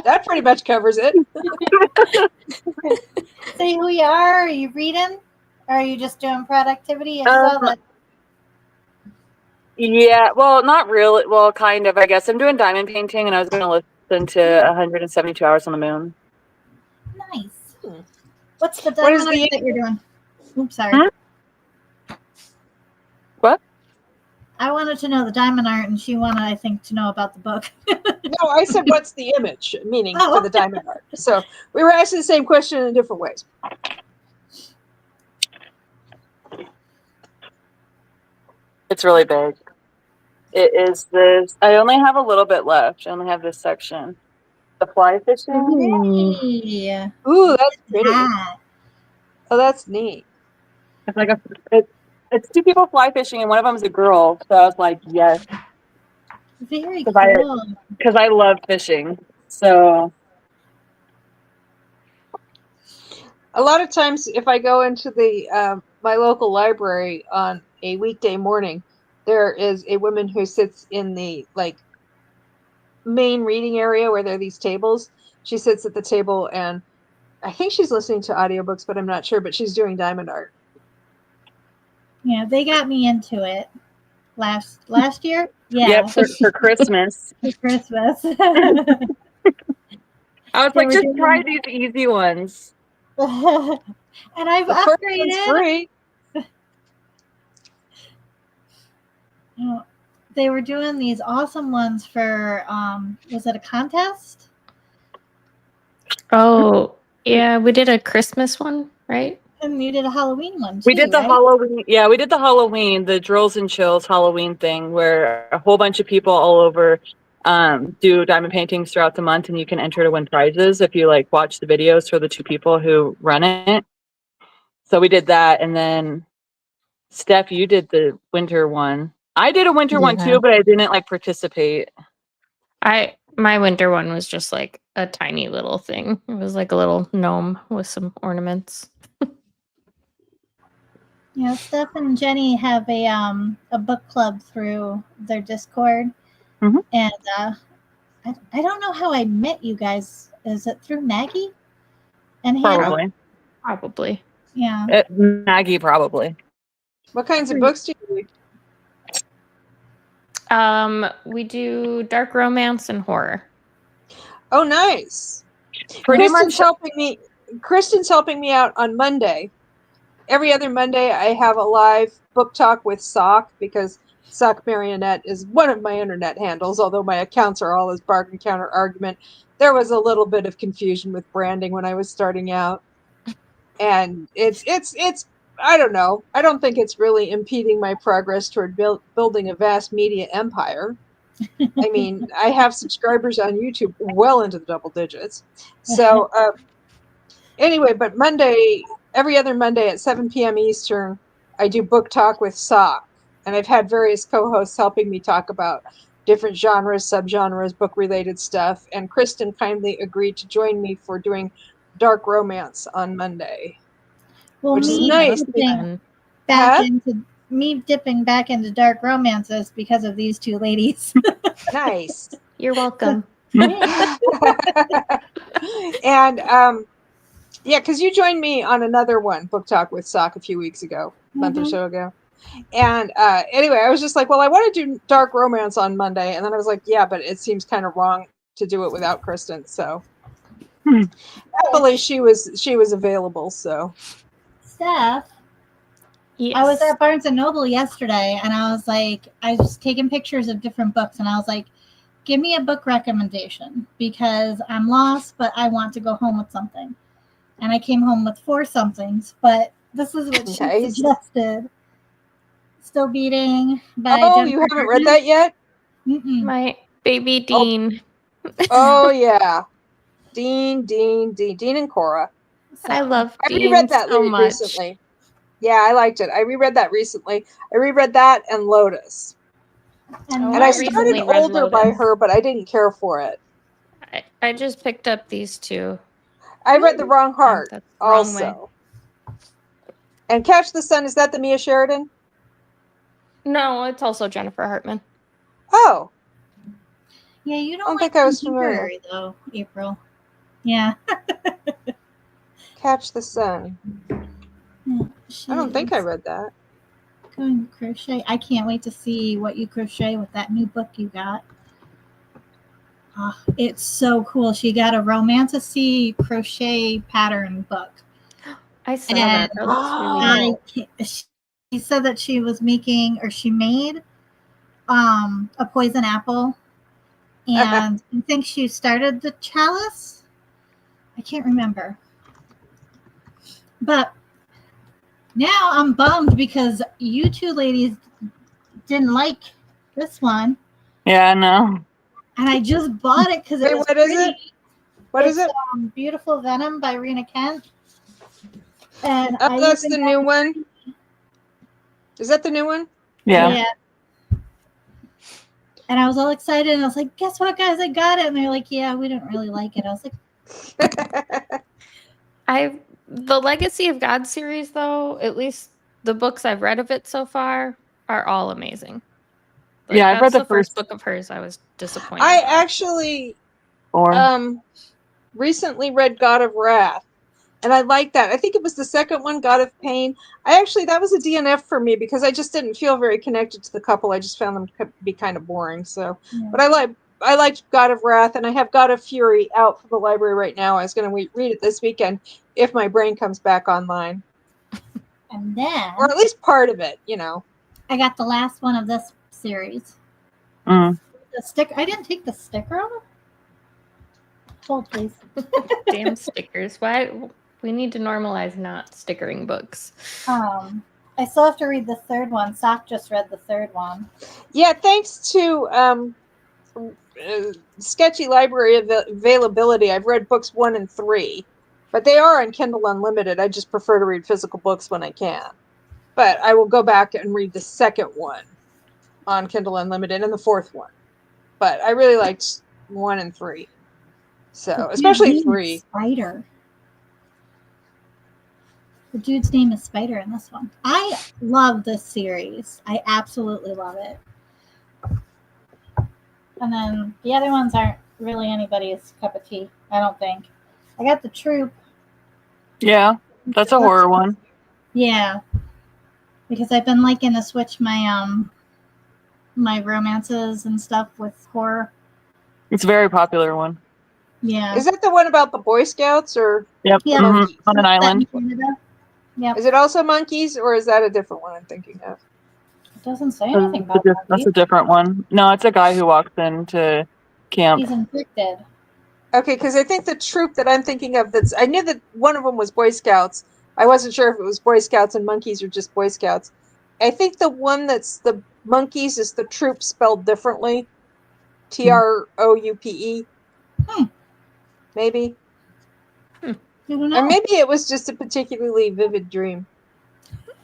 S2: That pretty much covers it.
S3: Say who you are. Are you reading? Or are you just doing productivity? I saw that.
S4: Yeah, well, not really. Well, kind of, I guess. I'm doing diamond painting, and I was going to listen to 172 Hours on the Moon.
S3: Nice. What's the
S2: What is
S3: diamond art that you're doing? Oops, sorry.
S4: What?
S3: I wanted to know the diamond art, and she wanted, I think, to know about the book.
S2: No, I said, what's the image, meaning
S3: Oh.
S2: for the diamond art. So we were asking the same question in different ways.
S4: It's really big. It is this. I only have a little bit left. I only have this section. The fly fishing.
S3: Yeah.
S2: Ooh, that's pretty.
S3: Ah,
S2: Oh, that's neat.
S4: It's like it's 2 people fly fishing, and one of them is a girl. So I was like, yes,
S3: very
S4: Because
S3: cool.
S4: because I love fishing. So
S2: A lot of times, if I go into the my local library on a weekday morning, there is a woman who sits in the main reading area where there are these tables. She sits at the table, and I think she's listening to audiobooks, but I'm not sure. But she's doing diamond art.
S3: Yeah, they got me into it last year. Yeah,
S4: Yep, for Christmas.
S3: for Christmas.
S4: I was
S3: They
S4: like,
S3: were
S4: just
S3: doing-
S4: try these easy ones.
S3: and I've
S2: The first one's
S3: upgraded.
S2: free.
S3: Oh, they were doing these awesome ones for was it a contest?
S1: Oh, yeah, we did a Christmas one, right?
S3: And you did a Halloween one too,
S4: We did the
S3: right?
S4: Halloween. Yeah, we did the Halloween, the Drills and Chills Halloween thing, where a whole bunch of people all over do diamond paintings throughout the month, and you can enter to win prizes if you like watch the videos for the two people who run it. So we did that, and then Steph, you did the winter one. I did a winter one
S1: Yeah.
S4: too, but I didn't like participate.
S1: My winter one was just like a tiny little thing. It was like a little gnome with some ornaments.
S3: Yeah, Steph and Jenny have a book club through their Discord,
S4: Mhm.
S3: and I don't know how I met you guys. Is it through Maggie and Hannah?
S4: Probably.
S1: Probably.
S3: Yeah.
S4: Maggie, probably.
S2: What kinds of books do you read?
S1: We do dark romance and horror.
S2: Oh, nice.
S4: Pretty
S2: Kristen's helping me out on Monday. Every other Monday, I have a live book talk with Sock, because Sock Marionette is one of my internet handles, although my accounts are all as Bargain Counter Argument. There was a little bit of confusion with branding when I was starting out. And it's I don't know. I don't think it's really impeding my progress toward building a vast media empire. I mean, I have subscribers on YouTube well into the double digits. So anyway, but every other Monday at 7 p.m. Eastern, I do book talk with Sock. And I've had various co-hosts helping me talk about different genres, subgenres, book-related stuff. And Kristen kindly agreed to join me for doing dark romance on Monday.
S3: Well,
S2: Which is
S3: me
S2: nice.
S3: dipping
S2: Huh?
S3: dipping back into dark romances because of these two ladies.
S2: Nice.
S1: You're welcome.
S2: And yeah, because you joined me on another one, book talk with Sock, a few weeks ago, a month or so ago. And anyway, I was just like, well, I want to do dark romance on Monday, and then I was like, yeah, but it seems kind of wrong to do it without Kristen. So happily, she was available. So
S3: Steph,
S1: Yes.
S3: I was at Barnes and Noble yesterday, and I was taking pictures of different books, and I was like, give me a book recommendation because I'm lost, but I want to go home with something. And I came home with 4 somethings, but this is what she
S2: Nice.
S3: suggested. Still Beating by
S2: oh,
S3: Jennifer
S2: you haven't
S3: Hartman.
S2: read that yet?
S3: Mm-mm.
S1: My baby Dean.
S2: Oh yeah, Dean and Cora.
S3: So,
S1: I love
S2: I
S1: Dean
S2: reread that
S1: so much.
S2: recently. Yeah, I liked it. I reread that recently. I reread that and Lotus.
S3: and
S1: Oh,
S2: And I
S1: I
S2: started
S1: recently read
S2: Older by
S1: Lotus.
S2: Her, but I didn't care for it.
S1: I just picked up these two.
S2: I read The Wrong Heart
S1: That's the wrong way.
S2: also. And Catch the Sun, is that the Mia Sheridan?
S1: No, it's also Jennifer Hartman.
S2: Oh,
S3: yeah, you don't
S2: I don't
S3: like
S2: think I was familiar.
S3: contemporary though, April. Yeah.
S2: Catch the Sun.
S3: She
S2: I don't think I
S3: is
S2: read that.
S3: going to crochet. I can't wait to see what you crochet with that new book you got. Oh, it's so cool. She got a Romantasy crochet pattern book.
S1: I saw that. That looks really
S2: Oh.
S3: She said that she was making, or she made a poison apple, and I think she started the chalice. I can't remember, but now I'm bummed because you two ladies didn't like this one,
S4: Yeah, no.
S3: and I just bought it because it
S2: Wait,
S3: was
S2: what is
S3: pretty.
S2: it? What is it?
S3: Beautiful Venom by Rena Kent. And
S2: Oh, that's the new one. Is that the new one?
S4: Yeah.
S3: And I was all excited, and I was like, "Guess what, guys? I got it." And they're like, "Yeah, we didn't really like it." I was like,
S1: The Legacy of God series, though, at least the books I've read of it so far, are all amazing. Like,
S4: Yeah, I've read
S1: that's
S4: the first
S1: book of hers I was disappointed
S2: I
S1: by.
S2: actually
S4: 4.
S2: recently read God of Wrath, And I like that. I think it was the second one, God of Pain. That was a DNF for me because I just didn't feel very connected to the couple. I just found them to be kind of boring. So,
S3: Yeah.
S2: but I liked God of Wrath, and I have God of Fury out from the library right now. I was going to read it this weekend if my brain comes back online,
S3: And then
S2: or at least part of it. You know.
S3: I got the last one of this series.
S4: Mm.
S3: The sticker. I didn't take the sticker off. Hold, please.
S1: Damn stickers. Why? We need to normalize not stickering books.
S3: I still have to read the third one. Sock just read the third one.
S2: Yeah, thanks to sketchy library availability, I've read books 1 and 3, but they are on Kindle Unlimited. I just prefer to read physical books when I can. But I will go back and read the second one on Kindle Unlimited and the fourth one. But I really liked 1 and 3. So,
S3: The
S2: especially
S3: dude's name
S2: 3.
S3: is Spider. The dude's name is Spider in this one. I love this series. I absolutely love it. And then the other ones aren't really anybody's cup of tea, I don't think. I got The Troop.
S4: Yeah, that's a horror one.
S3: Yeah. Because I've been liking to switch my my romances and stuff with horror.
S4: It's a very popular one.
S3: Yeah.
S2: Is that the one about the Boy Scouts or
S4: Yep.
S3: Yeah.
S2: monkeys?
S4: On an
S3: Set in
S4: island.
S3: Canada. Yep.
S2: Is it also monkeys, or is that a different one I'm thinking of?
S3: It doesn't say anything about
S4: That's
S3: monkeys.
S4: a different one. No, it's a guy who walks into camp.
S3: He's infected.
S2: Okay, because I think the troop that I'm thinking of, I knew that one of them was Boy Scouts. I wasn't sure if it was Boy Scouts and monkeys or just Boy Scouts. I think the one that's the monkeys is the troop spelled differently. TROUPE. Maybe.
S3: I don't know.
S2: Or maybe it was just a particularly vivid dream.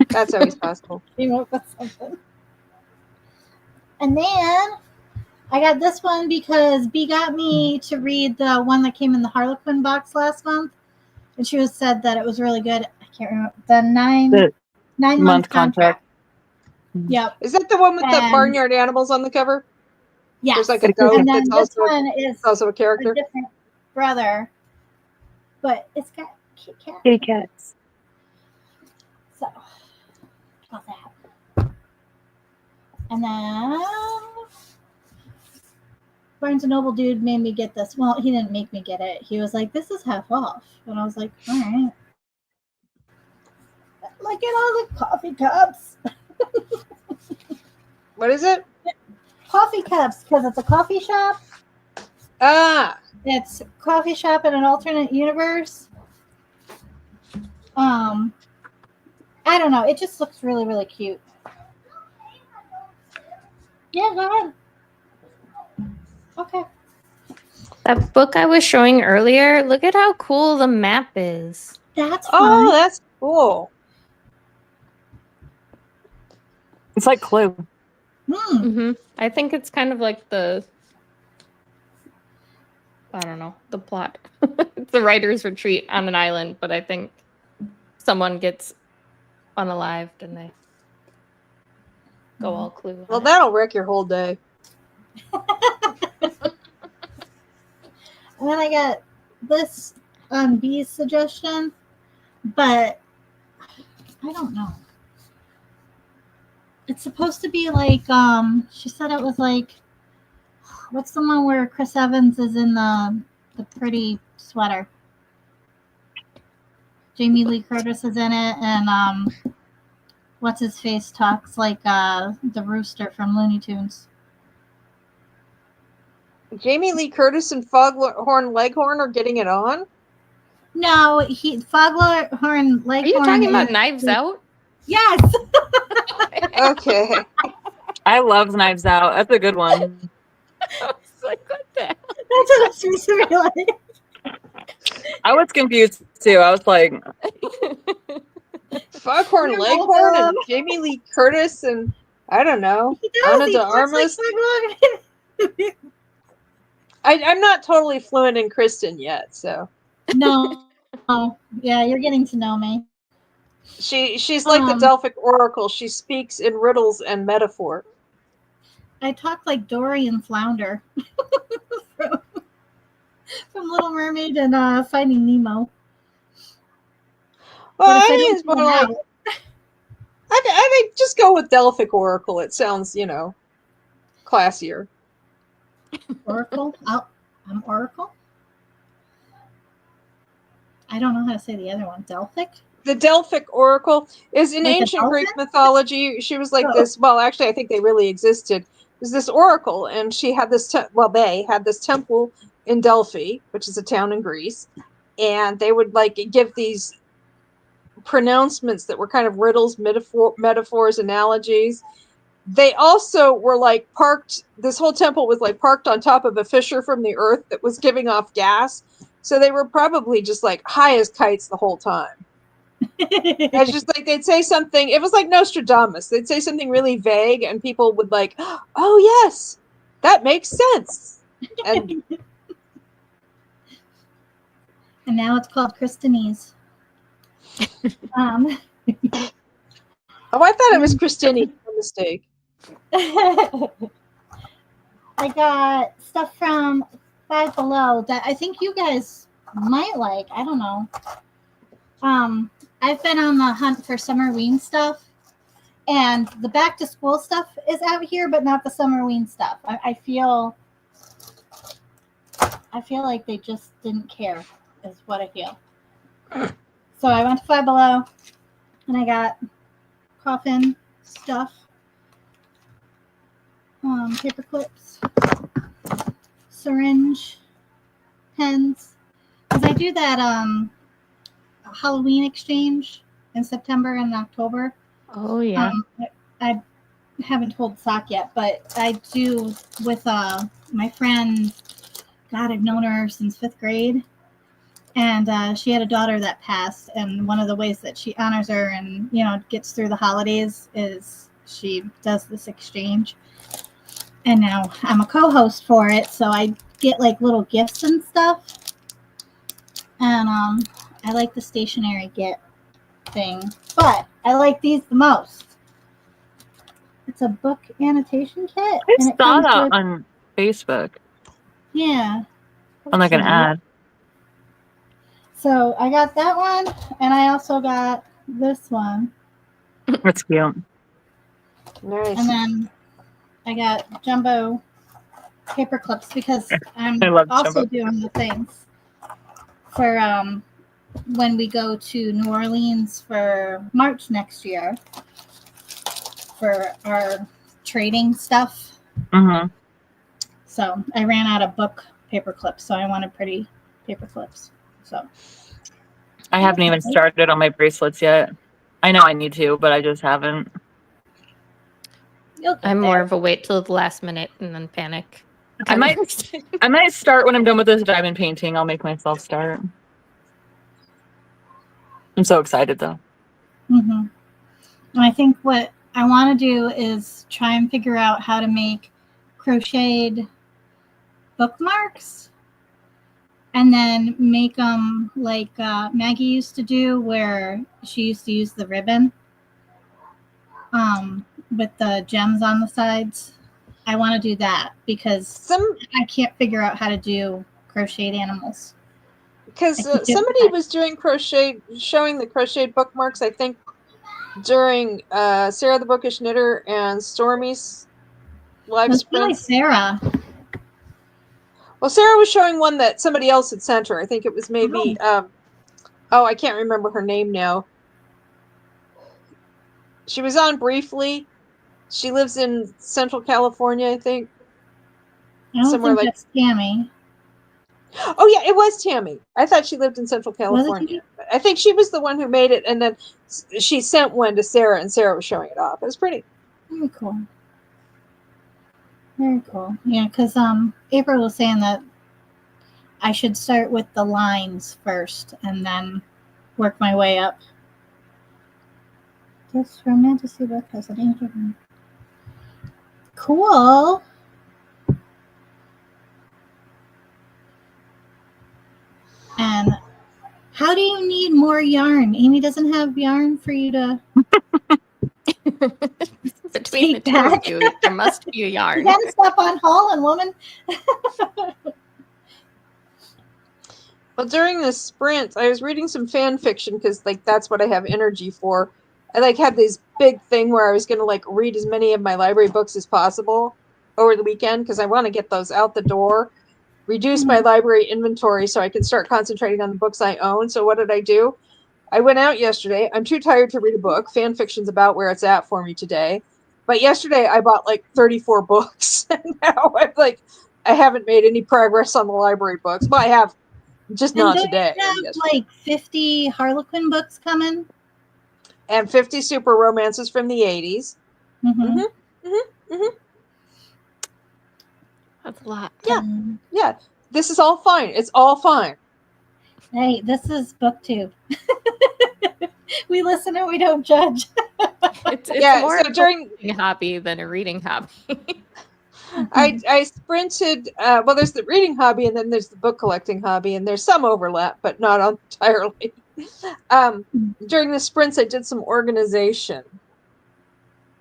S2: That's always possible.
S3: Came up with something. And then I got this one because B got me to read the one that came in the Harlequin box last month, and she said that it was really good. I can't remember the
S4: The
S3: 9-month contract.
S4: contract.
S3: Yep.
S2: Is that the one with the
S3: And-
S2: barnyard animals on the cover?
S3: Yes.
S2: There's like a goat
S3: And then
S2: that's
S3: this one is
S2: also a
S3: a
S2: character.
S3: different brother, but it's got Kit Kat.
S4: Kitty cats.
S3: So, got that. And then Barnes & Noble dude made me get this. Well, he didn't make me get it. He was like, this is half off. And I was like, all right. Look at all the coffee cups.
S2: What is it?
S3: Coffee cups, because it's a coffee shop.
S2: Ah,
S3: It's a coffee shop in an alternate universe. I don't know. It just looks really, really cute. Yeah, go ahead. Okay.
S1: That book I was showing earlier, look at how cool the map is.
S3: That's
S2: oh,
S3: fun.
S2: that's cool.
S4: It's like Clue.
S1: Mm-hmm. I think it's kind of like I don't know, the plot. It's the writer's retreat on an island, but I think someone gets unalived and they go all Clue. on
S2: Well,
S1: it.
S2: that'll wreck your whole day.
S3: And then I got this on B's suggestion, but I don't know. It's supposed to be like, she said it was like, what's the one where Chris Evans is in the pretty sweater? Jamie Lee Curtis is in it, and what's his face talks like the rooster from Looney Tunes.
S2: Jamie Lee Curtis and Foghorn Leghorn are getting it on?
S3: No, Foghorn Leghorn.
S1: Are you talking about
S3: is-
S1: Knives Out?
S3: Yes.
S2: Okay.
S3: Oh,
S4: I love Knives Out. That's a good one.
S1: I was like, what the hell?
S3: That's what I was supposed to realize.
S4: I was confused too. I was like,
S2: Foghorn
S3: You're
S2: Leghorn and
S3: welcome.
S2: Jamie Lee Curtis and I don't know.
S3: He does.
S2: Ana
S3: He
S2: de
S3: looks
S2: Armas.
S3: like Foghorn.
S2: I'm not totally fluent in Kristen yet, so
S3: No. Oh, yeah, you're getting to know me.
S2: she's like the Delphic Oracle. She speaks in riddles and metaphor.
S3: I talk like Dory and Flounder from Little Mermaid and Finding Nemo.
S2: Well,
S3: But if
S2: I
S3: I
S2: think
S3: don't
S2: it's more
S3: find
S2: like
S3: out,
S2: I think just go with Delphic Oracle. It sounds, classier.
S3: Oracle. I'm Oracle. I don't know how to say the other one. Delphic.
S2: The Delphic Oracle is in
S3: Like an
S2: ancient Greek
S3: elephant?
S2: mythology. She was like
S3: Oh.
S2: this. Well, actually, I think they really existed. There's this oracle, and she had this. They had this temple in Delphi, which is a town in Greece, and they would like give these pronouncements that were kind of riddles, metaphors, analogies. They also were like parked. This whole temple was like parked on top of a fissure from the earth that was giving off gas. So they were probably just like high as kites the whole time. It's just like they'd say something. It was like Nostradamus. They'd say something really vague, and people would like, "Oh yes, that makes sense." And
S3: And now it's called Christinese.
S2: oh, I thought it was Christine. Mistake.
S3: I got stuff from Five Below that I think you guys might like. I don't know. I've been on the hunt for Summerween stuff, and the back to school stuff is out here, but not the Summerween stuff. I feel like they just didn't care, is what I feel. So I went to Five Below, and I got coffin stuff, paper clips, syringe, pens, because I do that Halloween exchange in September and October.
S1: Oh yeah.
S3: I haven't told Sock yet, but I do with my friend. God, I've known her since 5th grade, and she had a daughter that passed. And one of the ways that she honors her and gets through the holidays is she does this exchange. And now I'm a co-host for it, so I get like little gifts and stuff. And I like the stationery get thing, but I like these the most. It's a book annotation kit.
S4: I
S3: and it
S4: saw
S3: comes
S4: that
S3: with-
S4: on Facebook.
S3: Yeah.
S4: I'm like an ad.
S3: So I got that one, and I also got this one,
S4: That's cute.
S2: Nice.
S3: and then I got jumbo paper clips because I'm
S4: I love
S3: also
S4: jumbo.
S3: doing the things for when we go to New Orleans for March next year for our trading stuff.
S4: Mm-hmm.
S3: So I ran out of book paper clips, so I wanted pretty paper clips. So
S4: I haven't even started on my bracelets yet. I know I need to, but I just haven't.
S3: you'll get
S1: I'm
S3: there.
S1: more of a wait till the last minute and then panic.
S4: I might start when I'm done with this diamond painting. I'll make myself start. I'm so excited though.
S3: Mm-hmm. And I think what I want to do is try and figure out how to make crocheted bookmarks and then make them like Maggie used to do, where she used to use the ribbon with the gems on the sides. I want to do that because I can't figure out how to do crocheted animals.
S2: Because
S3: I can do
S2: somebody
S3: that.
S2: was doing showing the crocheted bookmarks, I think, during Sarah the Bookish Knitter and Stormy's live
S3: It's probably
S2: sprints.
S3: Sarah.
S2: Well, Sarah was showing one that somebody else had sent her. I think it was maybe, I can't remember her name now. She was on briefly. She lives in Central California, I think.
S3: I don't
S2: Somewhere
S3: think
S2: like-
S3: that's Tammy.
S2: Oh, yeah, it was Tammy. I thought she lived in Central California. I think she was the one who made it, and then she sent one to Sarah, and Sarah was showing it off. It was pretty.
S3: Very cool. Very cool. Yeah, because April was saying that I should start with the lines first and then work my way up. This romantasy book has an angel. Cool. And how do you need more yarn? Amy doesn't have yarn for you to.
S1: Between the
S3: Take
S1: two of
S3: back.
S1: you, there must be a
S3: You
S1: yarn.
S3: gotta stop on Holland, woman.
S2: Well, during this sprint, I was reading some fan fiction because, like, that's what I have energy for. I like had this big thing where I was going to like read as many of my library books as possible over the weekend because I want to get those out the door, reduce my library inventory so I can start concentrating on the books I own. So what did I do? I went out yesterday. I'm too tired to read a book. Fan fiction's about where it's at for me today. But yesterday I bought like 34 books, and now I'm like, I haven't made any progress on the library books. Well, I have. Just not today.
S3: You have like 50 Harlequin books coming,
S2: and 50 super romances from the 80s.
S1: That's a lot.
S2: Yeah. This is all fine. It's all fine.
S3: Hey, this is BookTube. We listen and we don't judge.
S1: It's
S2: Yeah,
S1: more
S2: so during
S1: a hobby than a reading hobby.
S2: I sprinted. Well, there's the reading hobby, and then there's the book collecting hobby, and there's some overlap, but not entirely. During the sprints, I did some organization,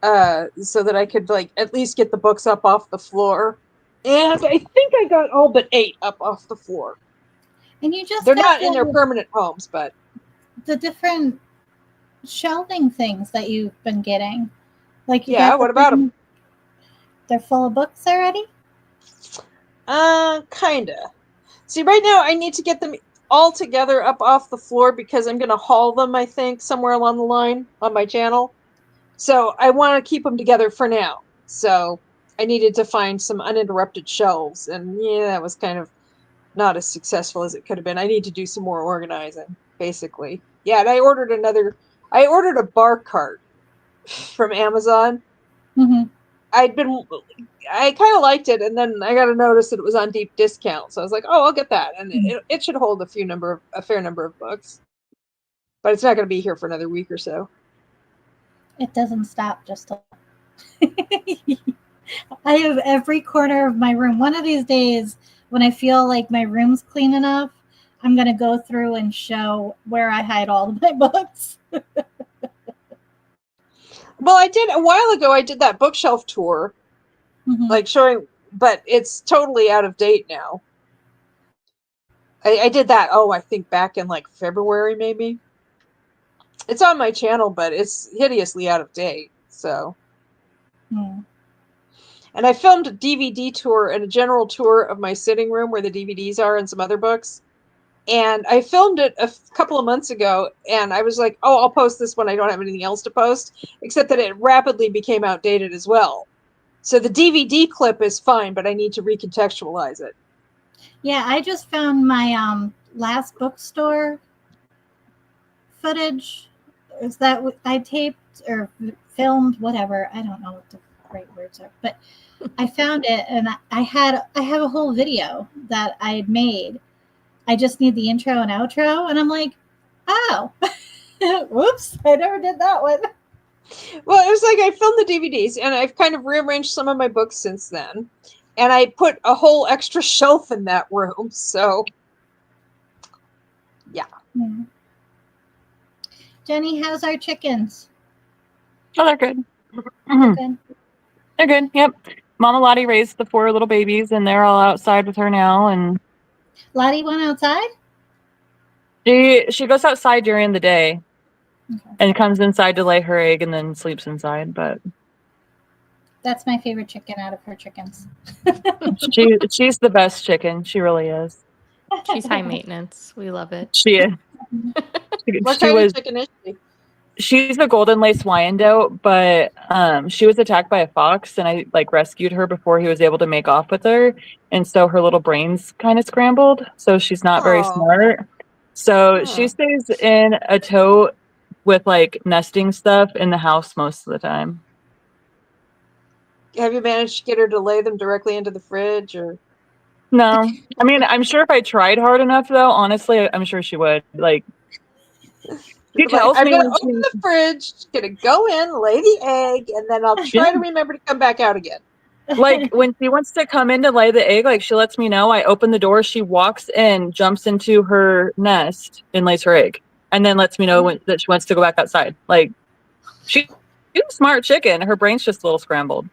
S2: so that I could like at least get the books up off the floor, and I think I got all but 8 up off the floor.
S3: And you just
S2: they're not in their permanent homes, but
S3: the different shelving things that you've been getting, like
S2: yeah, what about them?
S3: They're full of books already?
S2: Kinda. See, right now I need to get them all together up off the floor because I'm going to haul them, I think, somewhere along the line on my channel. So I want to keep them together for now. So I needed to find some uninterrupted shelves, and yeah, that was kind of not as successful as it could have been. I need to do some more organizing, basically. Yeah, and I ordered a bar cart from Amazon. I kind of liked it, and then I got a notice that it was on deep discount. So I was like, oh, I'll get that. And it should hold a fair number of books. But it's not going to be here for another week or so.
S3: It doesn't stop just to... I have every corner of my room. One of these days, when I feel like my room's clean enough, I'm going to go through and show where I hide all of my books.
S2: Well, I did a while ago. I did that bookshelf tour, like showing, but it's totally out of date now. I did that. Oh, I think back in like February, maybe. It's on my channel, but it's hideously out of date. So, and I filmed a DVD tour and a general tour of my sitting room where the DVDs are and some other books. And I filmed it a couple of months ago, and I was like, oh, I'll post this when I don't have anything else to post, except that it rapidly became outdated as well. So the DVD clip is fine, but I need to recontextualize it.
S3: Yeah, I just found my last bookstore footage. Is that what I taped or filmed? Whatever. I don't know what the right words are, but I found it, and I have a whole video that I had made. I just need the intro and outro, and I'm like, oh, whoops, I never did that one.
S2: Well, it was like I filmed the DVDs, and I've kind of rearranged some of my books since then, and I put a whole extra shelf in that room, so yeah.
S3: Jenny, how's our chickens?
S4: Oh, they're good.
S3: Good.
S4: They're good, yep. Mama Lottie raised the 4 little babies, and they're all outside with her now, and
S3: Lottie went outside?
S4: She goes outside during the day and comes inside to lay her egg and then sleeps inside. But
S3: that's my favorite chicken out of her chickens.
S4: she's the best chicken. She really is.
S1: She's high maintenance. We love it.
S4: She is.
S2: What kind of chicken is she?
S4: She's a golden lace Wyandotte, but she was attacked by a fox, and I like rescued her before he was able to make off with her, and so her little brain's kind of scrambled, so she's not very smart. So she stays in a tote with like nesting stuff in the house most of the time.
S2: Have you managed to get her to lay them directly into the fridge, or?
S4: No, I mean, I'm sure if I tried hard enough, though, honestly, I'm sure she would. Like, she tells
S2: I'm
S4: me
S2: gonna open the fridge, gonna go in, lay the egg, and then I'll try to remember to come back out again.
S4: Like when she wants to come in to lay the egg, like she lets me know. I open the door, she walks in, jumps into her nest, and lays her egg, and then lets me know that she wants to go back outside. Like she's a smart chicken. Her brain's just a little scrambled.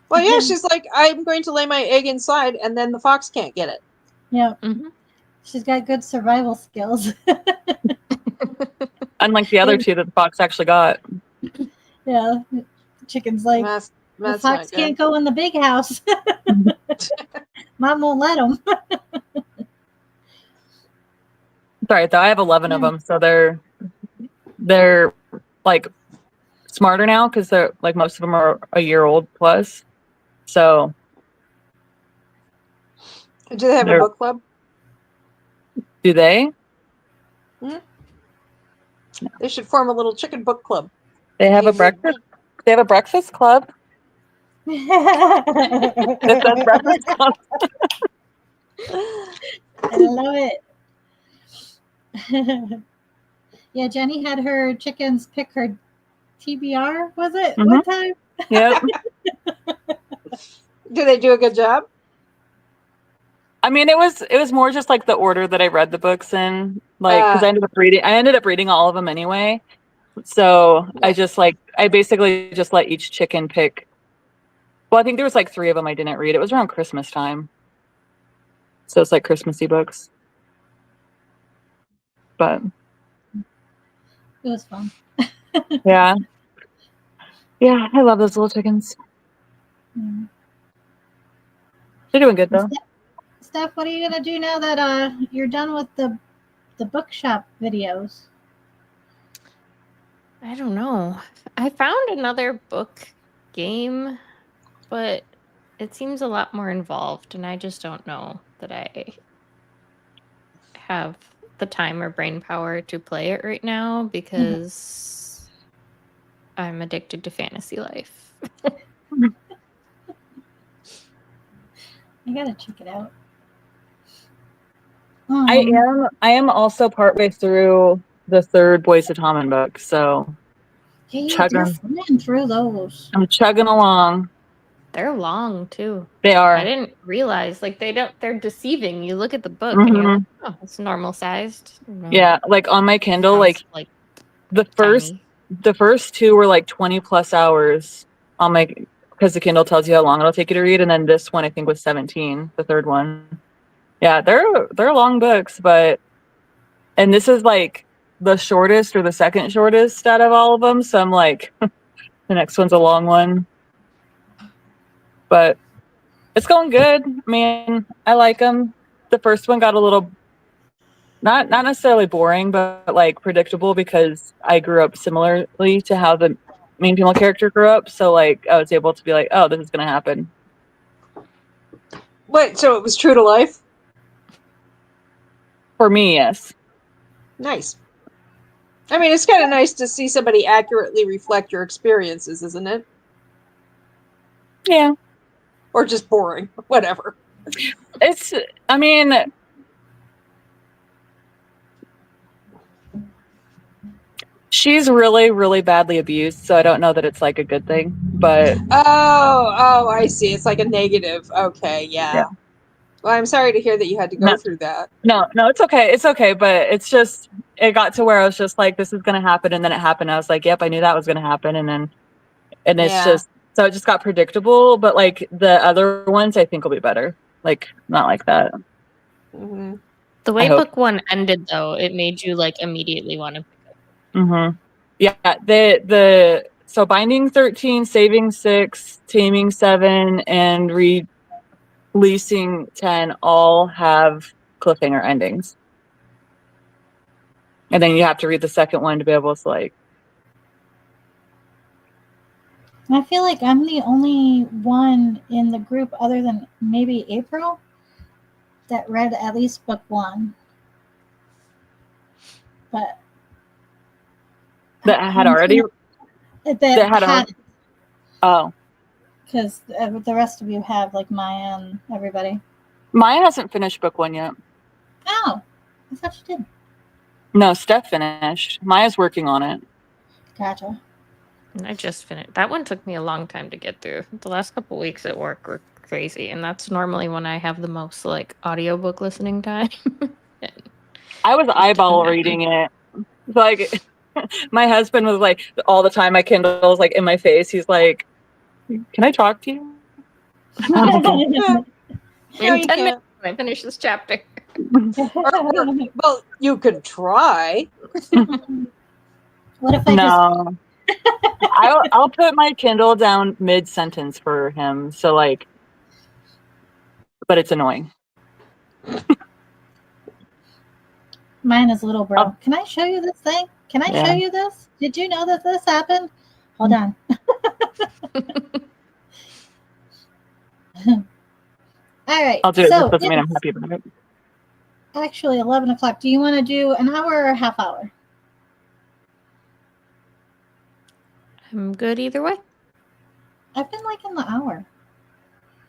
S2: Well, yeah, she's like, I'm going to lay my egg inside, and then the fox can't get it.
S3: Yeah. She's got good survival skills.
S4: Unlike the other two that the fox actually got.
S3: Yeah. The chicken's like,
S2: That's
S3: the
S2: not
S3: fox
S2: good.
S3: can't go in the big house. Mom won't let him.
S4: It's all right though. I have 11 of them, so they're like smarter now because they're like most of them are a year old plus. So
S2: Do they have a
S4: They're-
S2: book club?
S4: do they?
S2: They should form a little chicken book club.
S4: They have a
S2: Maybe.
S4: breakfast. They have a breakfast club. It says breakfast club.
S3: I love it. Yeah, Jenny had her chickens pick her TBR, was it? One time?
S4: Yep.
S2: Do they do a good job?
S4: I mean, it was more just like the order that I read the books in, like because I ended up reading all of them anyway. So I basically just let each chicken pick. Well, I think there was like 3 of them I didn't read. It was around Christmas time, so it's like Christmassy books. But
S3: It was fun.
S4: yeah, I love those little chickens.
S3: Mm.
S4: They're doing good though.
S3: Steph, what are you gonna do now that you're done with the bookshop videos?
S1: I don't know. I found another book game, but it seems a lot more involved, and I just don't know that I have the time or brain power to play it right now because I'm addicted to Fantasy Life.
S3: I gotta check it out.
S4: I am also partway through the 3rd Boys to Tommen book, so
S3: Yeah, you're
S4: chugging.
S3: flying through those.
S4: I'm chugging along.
S1: They're long too.
S4: They are.
S1: I didn't realize they're deceiving. You look at the book and you're like, oh, it's normal sized. No,
S4: Yeah, like on my Kindle,
S1: sounds
S4: like the
S1: tiny.
S4: first 2 were like 20 plus hours on my, because the Kindle tells you how long it'll take you to read, and then this one I think was 17, the 3rd one. Yeah, they're long books, and this is like the shortest or the second shortest out of all of them, so I'm like the next one's a long one. But it's going good. I mean, I like them. The first one got a little not necessarily boring, but like predictable because I grew up similarly to how the main female character grew up. So like I was able to be like, oh, this is gonna happen.
S2: Wait, so it was true to life?
S4: For me, yes.
S2: Nice. I mean, it's kind of nice to see somebody accurately reflect your experiences, isn't it?
S4: Yeah.
S2: Or just boring. Whatever.
S4: I mean, she's really, really badly abused, so I don't know that it's like a good thing, but
S2: Oh, I see. It's like a negative. Okay, yeah. Well, I'm sorry to hear that you had to go through that.
S4: No, it's okay. It's okay, but it's just, it got to where I was just like, this is going to happen, and then it happened. I was like, yep, I knew that was going to happen, and it's just, so it just got predictable, but like the other ones I think will be better. Like, not like that.
S2: Mm-hmm.
S1: The way book 1 ended, though, it made you like immediately want to pick up.
S4: Mm-hmm. Yeah, so Binding 13, Saving 6, Taming 7, and Releasing 10 all have cliffhanger endings. And then you have to read the second one to be able to like.
S3: I feel like I'm the only one in the group other than maybe April that read at least book 1. But
S4: That had already. Oh.
S3: Because the rest of you have, like Maya and everybody.
S4: Maya hasn't finished book 1 yet.
S3: Oh, I thought she did.
S4: No, Steph finished. Maya's working on it.
S3: Gotcha.
S1: I just finished. That one took me a long time to get through. The last couple weeks at work were crazy, and that's normally when I have the most like audiobook listening time.
S4: I was eyeball reading it. Like, my husband was like, all the time my Kindle was like in my face. He's like, can I talk to you?
S2: No, you
S1: 10 minutes
S2: can't.
S1: when I finish this chapter.
S2: Well, you could try.
S3: What if I just
S4: No. I'll put my Kindle down mid sentence for him. So like, but it's annoying.
S3: mine is little bro?
S4: Oh.
S3: Can I show you this thing? Can I show
S4: Yeah.
S3: you this? Did you know that this happened? Hold on. All right.
S4: I'll do it.
S3: So
S4: This doesn't mean I'm
S3: it's
S4: happy about it.
S3: actually 11 o'clock. Do you want to do an hour or a half hour?
S1: I'm good either way.
S3: I've been liking the hour.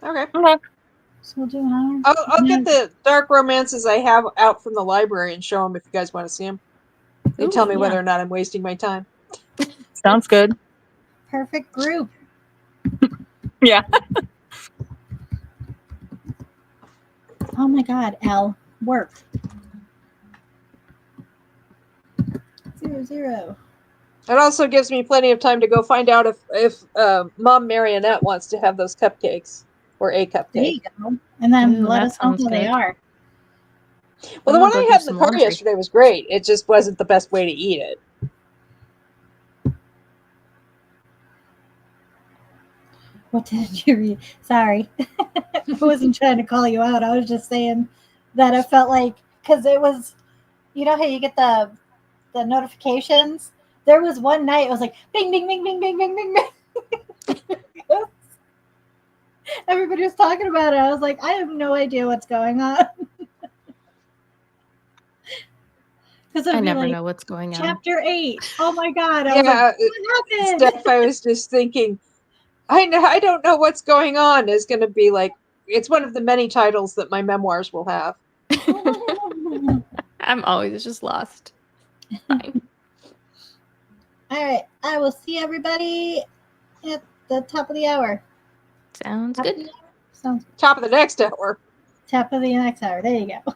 S2: Okay.
S4: Okay.
S3: So we'll do an hour.
S2: I'll get the dark romances I have out from the library and show them if you guys want to see them. You
S1: Ooh,
S2: tell me
S3: yeah.
S2: whether or not I'm wasting my time.
S4: Sounds good.
S3: Perfect group.
S4: Yeah.
S3: Oh my God, Al, work. 0, 0.
S2: It also gives me plenty of time to go find out if Mom Marionette wants to have those cupcakes or a
S3: There
S2: cupcake.
S3: you go. And then
S1: Ooh,
S3: let
S1: that
S3: us know
S1: sounds
S3: how they
S1: good.
S3: are.
S2: Well, the
S1: I'm
S2: one
S1: gonna
S2: I
S1: go
S2: had
S1: do
S2: in the
S1: some
S2: car
S1: laundry.
S2: yesterday was great. It just wasn't the best way to eat it.
S3: What did you read? Sorry. I wasn't trying to call you out. I was just saying that I felt like, because it was, you know how you get the notifications? There was one night it was like bing, bing, bing, bing, bing, bing, bing, bing. Everybody was talking about it. I was like, I have no idea what's going on. Because
S1: I
S3: it'd be
S1: never
S3: like,
S1: know what's going on.
S3: Chapter 8. Oh my God. I was like,
S2: Yeah,
S3: what happened?
S2: Steph, I was just thinking, I don't know what's going on is going to be like, it's one of the many titles that my memoirs will have.
S1: I'm always just lost. Fine.
S3: All right. I will see everybody at the top of the hour.
S1: Sounds
S3: Top of
S1: good.
S3: the hour? Sounds
S2: Top of the next hour.
S3: top of the next hour. There you go.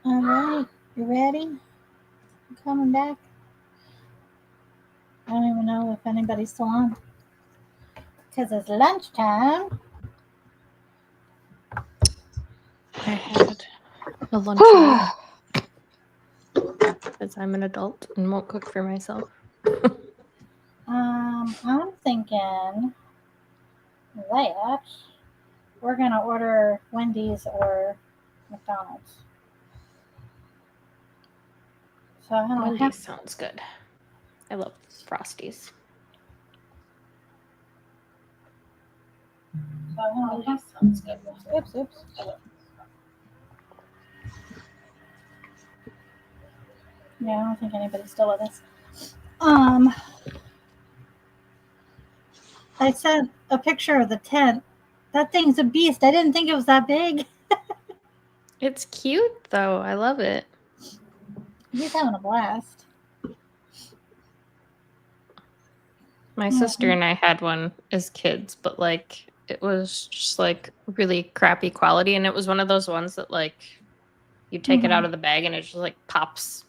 S3: All right, you ready? You coming back? I don't even know if anybody's still on because it's lunchtime.
S1: I had a lunch meeting because I'm an adult and won't cook for myself.
S3: I'm thinking that we're gonna order Wendy's or McDonald's. So I don't
S1: Wendy's
S3: have.
S1: sounds good. I love Frosties.
S3: So I don't have.
S1: Sounds good.
S3: Oops. Yeah, I don't think anybody's still with us. I sent a picture of the tent. That thing's a beast. I didn't think it was that big.
S1: It's cute though. I love it.
S3: He's having a blast.
S1: My sister and I had one as kids, but like it was just like really crappy quality, and it was one of those ones that like you take it out of the bag and it just like pops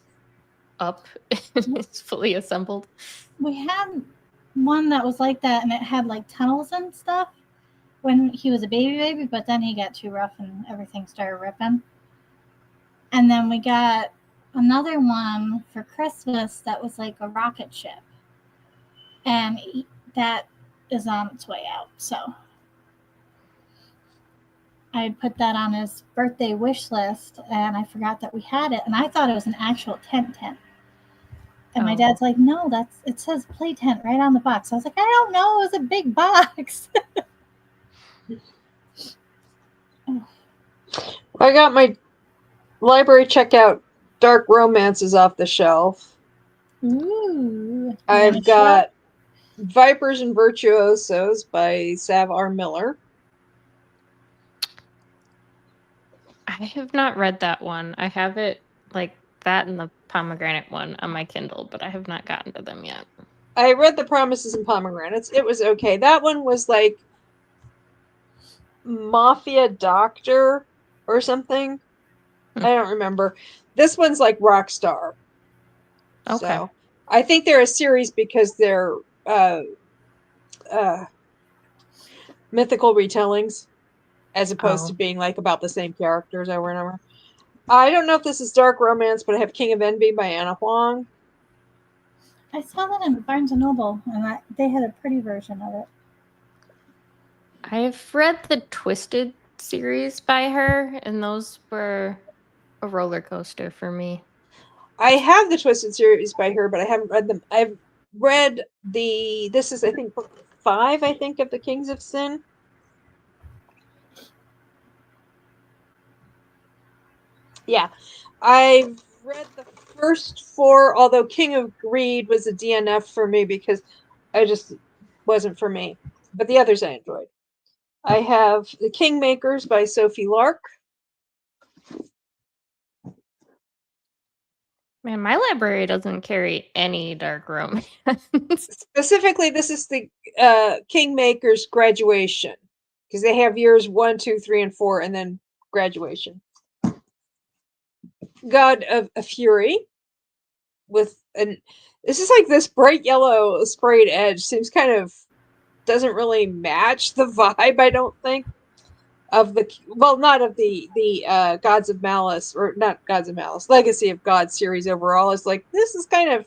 S1: up and it's fully assembled.
S3: We had one that was like that, and it had like tunnels and stuff when he was a baby, but then he got too rough and everything started ripping. And then we got another one for Christmas that was like a rocket ship, and that is on its way out. So I put that on his birthday wish list, and I forgot that we had it, and I thought it was an actual tent. And my dad's like, no, it says play tent right on the box. I was like, I don't know, it was a big box.
S2: I got my library checkout Dark Romances off the shelf.
S3: Ooh.
S2: I've got Vipers and Virtuosos by Sav R. Miller.
S1: I have not read that one. I have it like that and the pomegranate one on my Kindle, but I have not gotten to them yet.
S2: I read The Promises and Pomegranates. It was okay. That one was like Mafia Doctor or something. I don't remember. This one's like Rockstar.
S1: Okay.
S2: So I think they're a series because they're mythical retellings as opposed to being like about the same characters over and over. I don't know if this is Dark Romance, but I have King of Envy by Anna Huang.
S3: I saw that in Barnes & Noble, and they had a pretty version of it.
S1: I've read the Twisted series by her, and those were a roller coaster for me.
S2: I have the Twisted series by her, but I haven't read them. I've read this is, I think, book 5, I think, of the Kings of Sin. Yeah. I've read the first 4, although King of Greed was a DNF for me because I just wasn't for me. But the others I enjoyed. I have The Kingmakers by Sophie Lark.
S1: Man, my library doesn't carry any dark romance.
S2: Specifically, this is the Kingmakers graduation, because they have years 1, 2, 3, and 4, and then graduation. God of Fury, this is like this bright yellow sprayed edge. Seems kind of doesn't really match the vibe, I don't think, of not of the Gods of Malice, or not Gods of Malice, Legacy of God series overall. It's like, this is kind of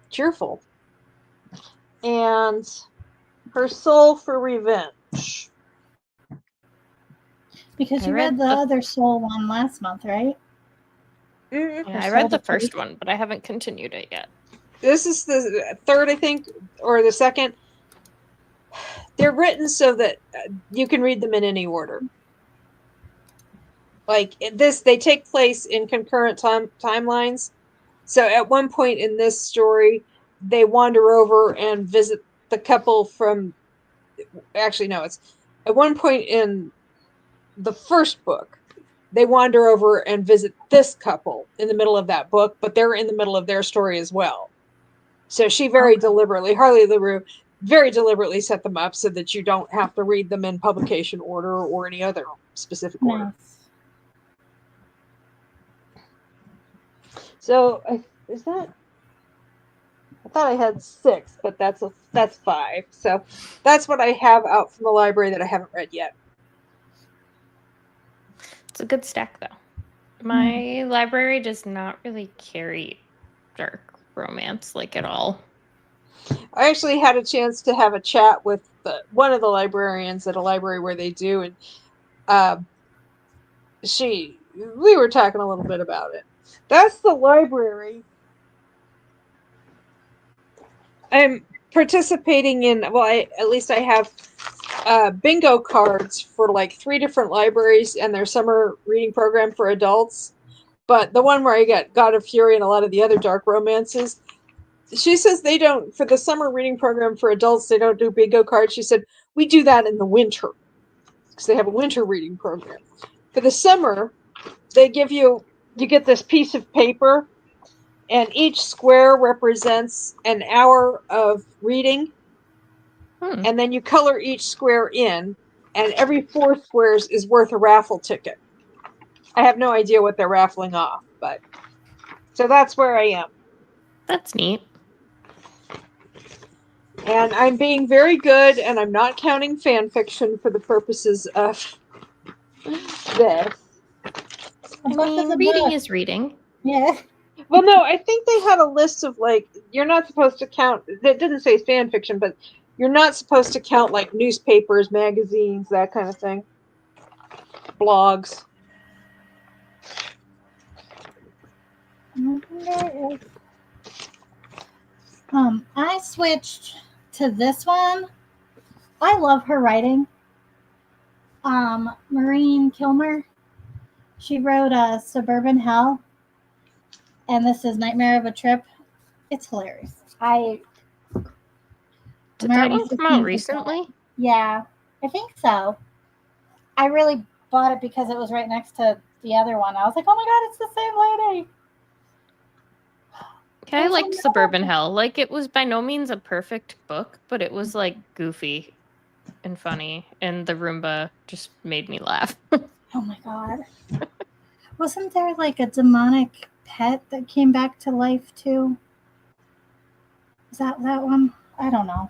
S2: cheerful. And Her Soul for Revenge.
S3: Because you read the other Soul one last month, right?
S2: Mm-hmm.
S1: Yeah, I read the first one, but I haven't continued it yet.
S2: This is the third, I think, or the second. They're written so that you can read them in any order. Like this, they take place in concurrent timelines. So at one point in this story, they wander over and visit the couple from... Actually, no, it's at one point in the first book, they wander over and visit this couple in the middle of that book, but they're in the middle of their story as well. So she very deliberately, Harley LaRue, very deliberately set them up so that you don't have to read them in publication order or any other specific order. So is that? I thought I had 6, but that's 5. So that's what I have out from the library that I haven't read yet.
S1: It's a good stack, though. My library does not really carry dark romance like at all.
S2: I actually had a chance to have a chat with one of the librarians at a library where they do, and we were talking a little bit about it. That's the library I'm participating in. Well, at least I have bingo cards for like 3 different libraries and their summer reading program for adults. But the one where I get God of Fury and a lot of the other dark romances, she says they don't, for the summer reading program for adults, they don't do bingo cards. She said, we do that in the winter because they have a winter reading program. For the summer, they give you get this piece of paper, and each square represents an hour of reading. And then you color each square in, and every 4 squares is worth a raffle ticket. I have no idea what they're raffling off, but so that's where I am.
S1: That's neat.
S2: And I'm being very good, and I'm not counting fan fiction for the purposes of this.
S3: A book is a
S1: reading
S3: book.
S1: is reading.
S3: Yeah.
S2: Well, no, I think they had a list of, like, you're not supposed to count, it didn't say fan fiction, but you're not supposed to count, like, newspapers, magazines, that kind of thing. Blogs.
S3: I switched to this one. I love her writing. Maureen Kilmer. She wrote Suburban Hell, and this is Nightmare of a Trip. It's hilarious.
S1: Did that one come out recently?
S3: Yeah, I think so. I really bought it because it was right next to the other one. I was like, oh my god, it's the same lady.
S1: Yeah, I liked Suburban Hell. Like, it was by no means a perfect book, but it was, like, goofy and funny, and the Roomba just made me laugh.
S3: Oh my god. Wasn't there, like, a demonic pet that came back to life, too? Is that one? I don't know.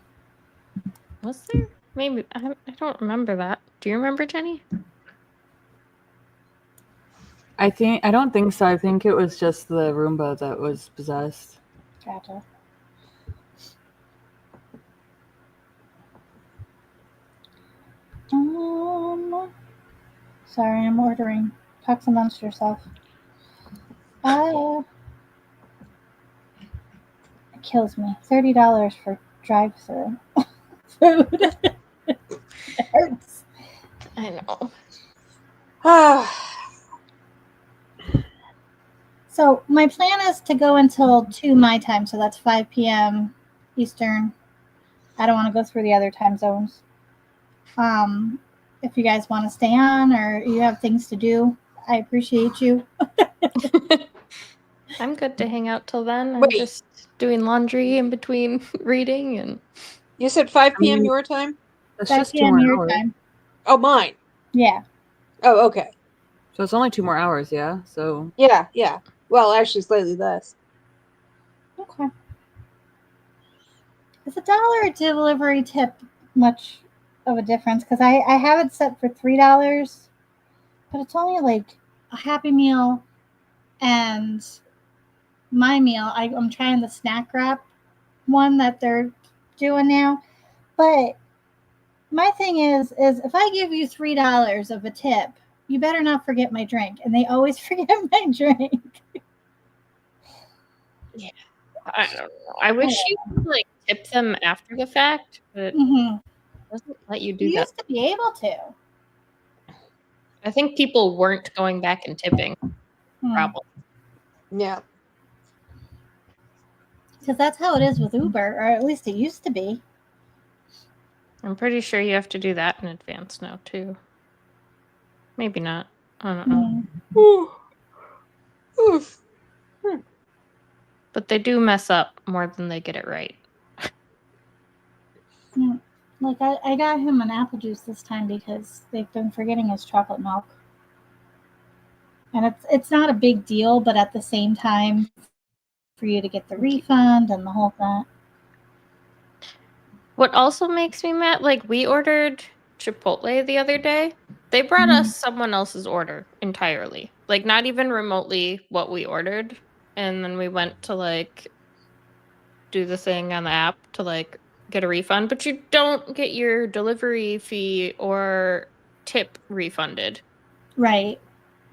S1: Was there? Maybe. I don't remember that. Do you remember, Jenny?
S4: I don't think so. I think it was just the Roomba that was possessed.
S3: Gotcha. Sorry, I'm ordering. Talk amongst yourself. It kills me. $30 for drive-through food. It hurts.
S1: I know.
S3: So my plan is to go until 2 my time, so that's 5 p.m. Eastern. I don't want to go through the other time zones. If you guys want to stay on or you have things to do, I appreciate you.
S1: I'm good to hang out till then. I'm
S2: Wait.
S1: just doing laundry in between reading. And
S2: You said 5 p.m. your time?
S4: That's
S3: 5
S4: just 2
S3: p.m.
S4: more
S3: your
S4: hours.
S3: time.
S2: Oh, mine.
S3: Yeah.
S2: Oh, okay.
S4: So it's only 2 more hours, yeah? So
S2: Yeah. Well, actually, slightly less.
S3: Okay. Is $1 a delivery tip much of a difference? Because I have it set for $3, but it's only like a Happy Meal and my meal. I'm trying the snack wrap one that they're doing now. But my thing is if I give you $3 of a tip, you better not forget my drink. And they always forget my drink.
S1: yeah, I don't know. I wish you could like tip them after the fact, but
S3: Mm-hmm.
S1: it doesn't let you do
S3: You
S1: that.
S3: used to be able to.
S1: I think people weren't going back and tipping. Probably.
S2: Yeah.
S3: Because that's how it is with Uber, or at least it used to be.
S1: I'm pretty sure you have to do that in advance now too. Maybe not. I don't know.
S2: Oof.
S1: But they do mess up more than they get it right.
S3: Yeah. Like I got him an apple juice this time because they've been forgetting his chocolate milk. And it's not a big deal, but at the same time, for you to get the refund and the whole thing.
S1: What also makes me mad, like we ordered Chipotle the other day. They brought us someone else's order entirely. Like not even remotely what we ordered. And then we went to like do the thing on the app to like get a refund, but you don't get your delivery fee or tip refunded.
S3: Right.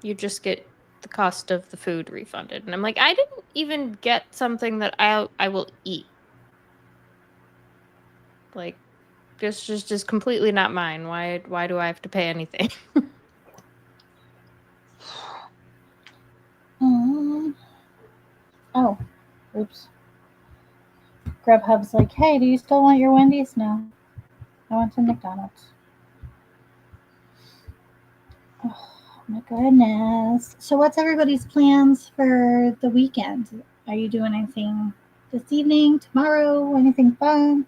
S1: You just get the cost of the food refunded. And I'm like, I didn't even get something that I will eat. Like this is just completely not mine. Why do I have to pay anything?
S3: Oh, oops. Grubhub's like, hey, do you still want your Wendy's? No, I want some McDonald's. Oh my goodness. So what's everybody's plans for the weekend? Are you doing anything this evening, tomorrow, anything fun?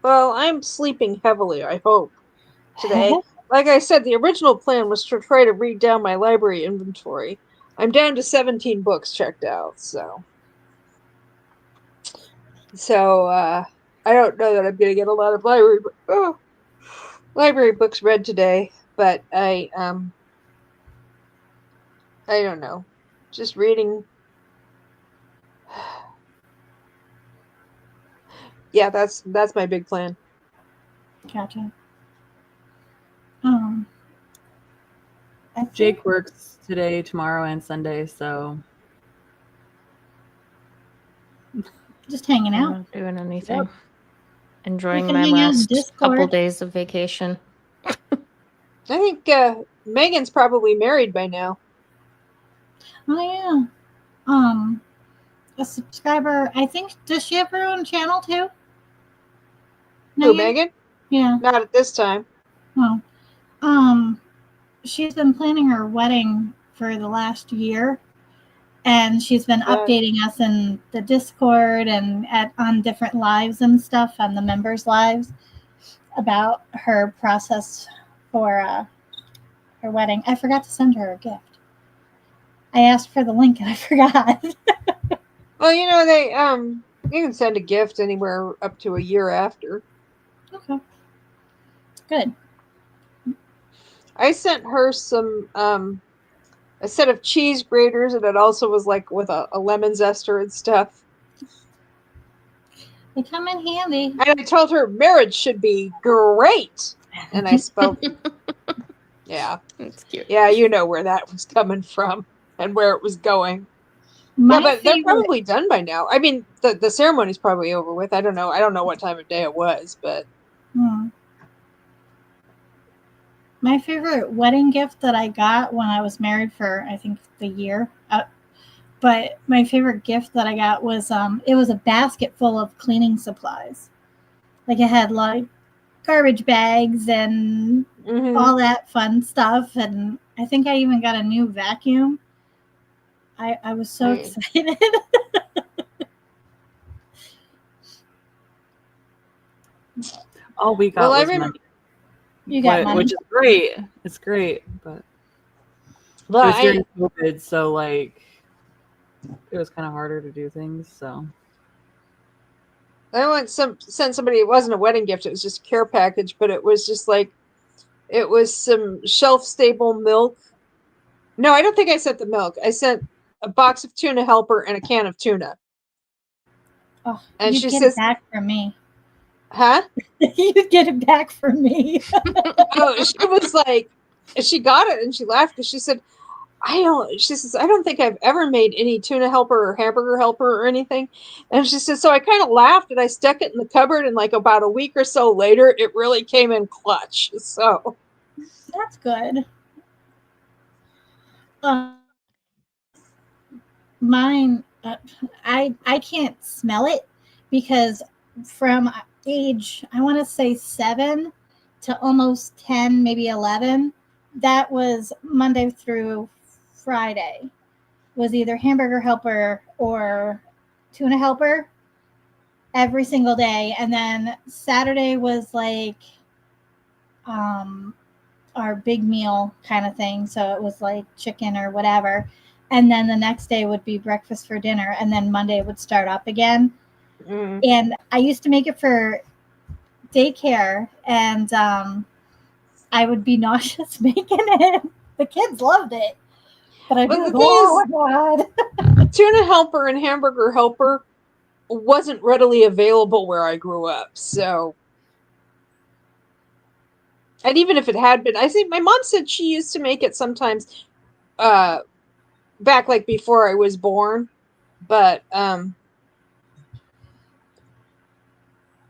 S2: Well, I'm sleeping heavily, I hope, today. Like I said, the original plan was to try to read down my library inventory. I'm down to 17 books checked out, so I don't know that I'm going to get a lot of library books read today, but I don't know. Just reading. Yeah, that's my big plan.
S3: Gotcha.
S4: Jake works today, tomorrow, and Sunday, so
S3: just hanging
S1: I'm
S3: out.
S1: not doing anything.
S4: Yep.
S1: Enjoying
S3: can
S1: my
S3: hang out in
S1: last couple
S3: Discord.
S1: days of vacation.
S2: I think Megan's probably married by now.
S3: Oh yeah. A subscriber, I think, does she have her own channel too?
S2: Who, Megan?
S3: Yeah.
S2: Not at this time.
S3: Oh. She's been planning her wedding for the last year, and she's been updating us in the Discord and on different lives and stuff on the members' lives about her process for her wedding. I forgot to send her a gift. I asked for the link and I forgot.
S2: Well, you know, they you can send a gift anywhere up to a year after.
S3: Okay. Good.
S2: I sent her some a set of cheese graters, and it also was like with a lemon zester and stuff.
S3: They come in handy.
S2: And I told her marriage should be great. And I spoke. Yeah.
S1: That's cute.
S2: Yeah, you know where that was coming from and where it was going.
S3: My
S2: but they're
S3: favorite-
S2: probably done by now. I mean, the ceremony's probably over with. I don't know. I don't know what time of day it was, but
S3: my favorite wedding gift that I got when I was married for, I think, the year. But my favorite gift that I got was it was a basket full of cleaning supplies. Like it had like garbage bags and all that fun stuff. And I think I even got a new vacuum. I was so excited.
S4: all we got was money.
S3: You got money.
S4: Which is great. It's great, but it was during COVID, so like it was kind of harder to do things. So
S2: I went sent somebody. It wasn't a wedding gift. It was just a care package, but it was just like it was some shelf stable milk. No, I don't think I sent the milk. I sent a box of tuna helper and a can of tuna.
S3: Oh,
S2: and
S3: she says, it back from me.
S2: Huh?
S3: You'd get it back from me.
S2: Oh, she was like, she got it and she laughed because she said, she says, I don't think I've ever made any tuna helper or hamburger helper or anything. And she said, so I kind of laughed and I stuck it in the cupboard, and like about a week or so later, it really came in clutch. So
S3: that's good. Mine, I can't smell it because from age, I want to say 7 to almost 10, maybe 11, that was Monday through Friday, was either hamburger helper or tuna helper every single day. And then Saturday was like our big meal kind of thing. So it was like chicken or whatever. And then the next day would be breakfast for dinner. And then Monday would start up again.
S2: Mm.
S3: And I used to make it for daycare. And I would be nauseous making it. The kids loved it. But I'd be
S2: But
S3: like,
S2: the thing
S3: oh
S2: is,
S3: my God.
S2: tuna helper and hamburger helper wasn't readily available where I grew up. So, and even if it had been, I think my mom said she used to make it sometimes back like before I was born. But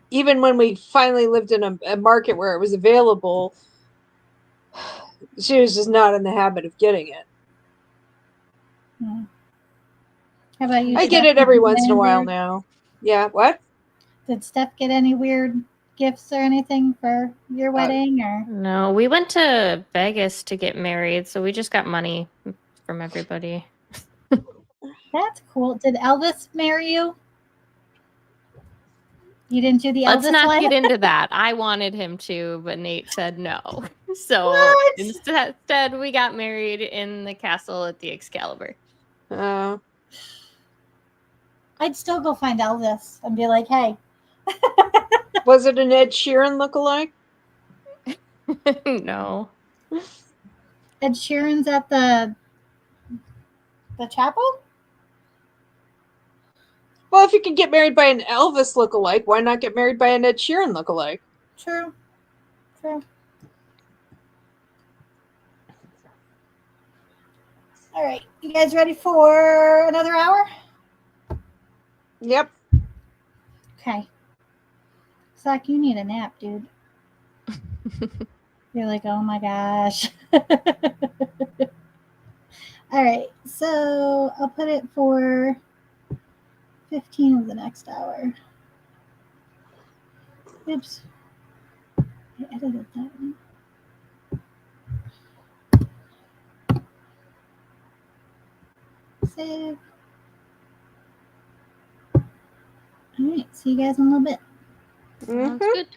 S2: even when we finally lived in a market where it was available, she was just not in the habit of getting it.
S3: How about you,
S2: I get
S3: Steph?
S2: it
S3: Did
S2: every
S3: you get
S2: once in
S3: any
S2: a while
S3: weird-
S2: now. Yeah, what?
S3: Did Steph get any weird gifts or anything for your wedding? Or
S1: No, we went to Vegas to get married, so we just got money from everybody.
S3: that's cool. Did Elvis marry you? You didn't do the
S1: Let's
S3: Elvis
S1: not
S3: one?
S1: get into that. I wanted him to, but Nate said no. So
S3: What?
S1: instead, we got married in the castle at the Excalibur.
S2: Uh,
S3: I'd still go find Elvis and be like, hey.
S2: was it an Ed Sheeran lookalike?
S1: No.
S3: Ed Sheeran's at the chapel?
S2: Well, if you can get married by an Elvis lookalike, why not get married by an Ed Sheeran lookalike?
S3: True. True. All right. You guys ready for another hour?
S2: Yep.
S3: Okay. Zach, you need a nap, dude. You're like, oh my gosh. All right. So I'll put it for 15 of the next hour. Oops. I edited that one. Save. All right. See you guys in a little bit.
S1: Sounds
S2: Mhm.
S1: good.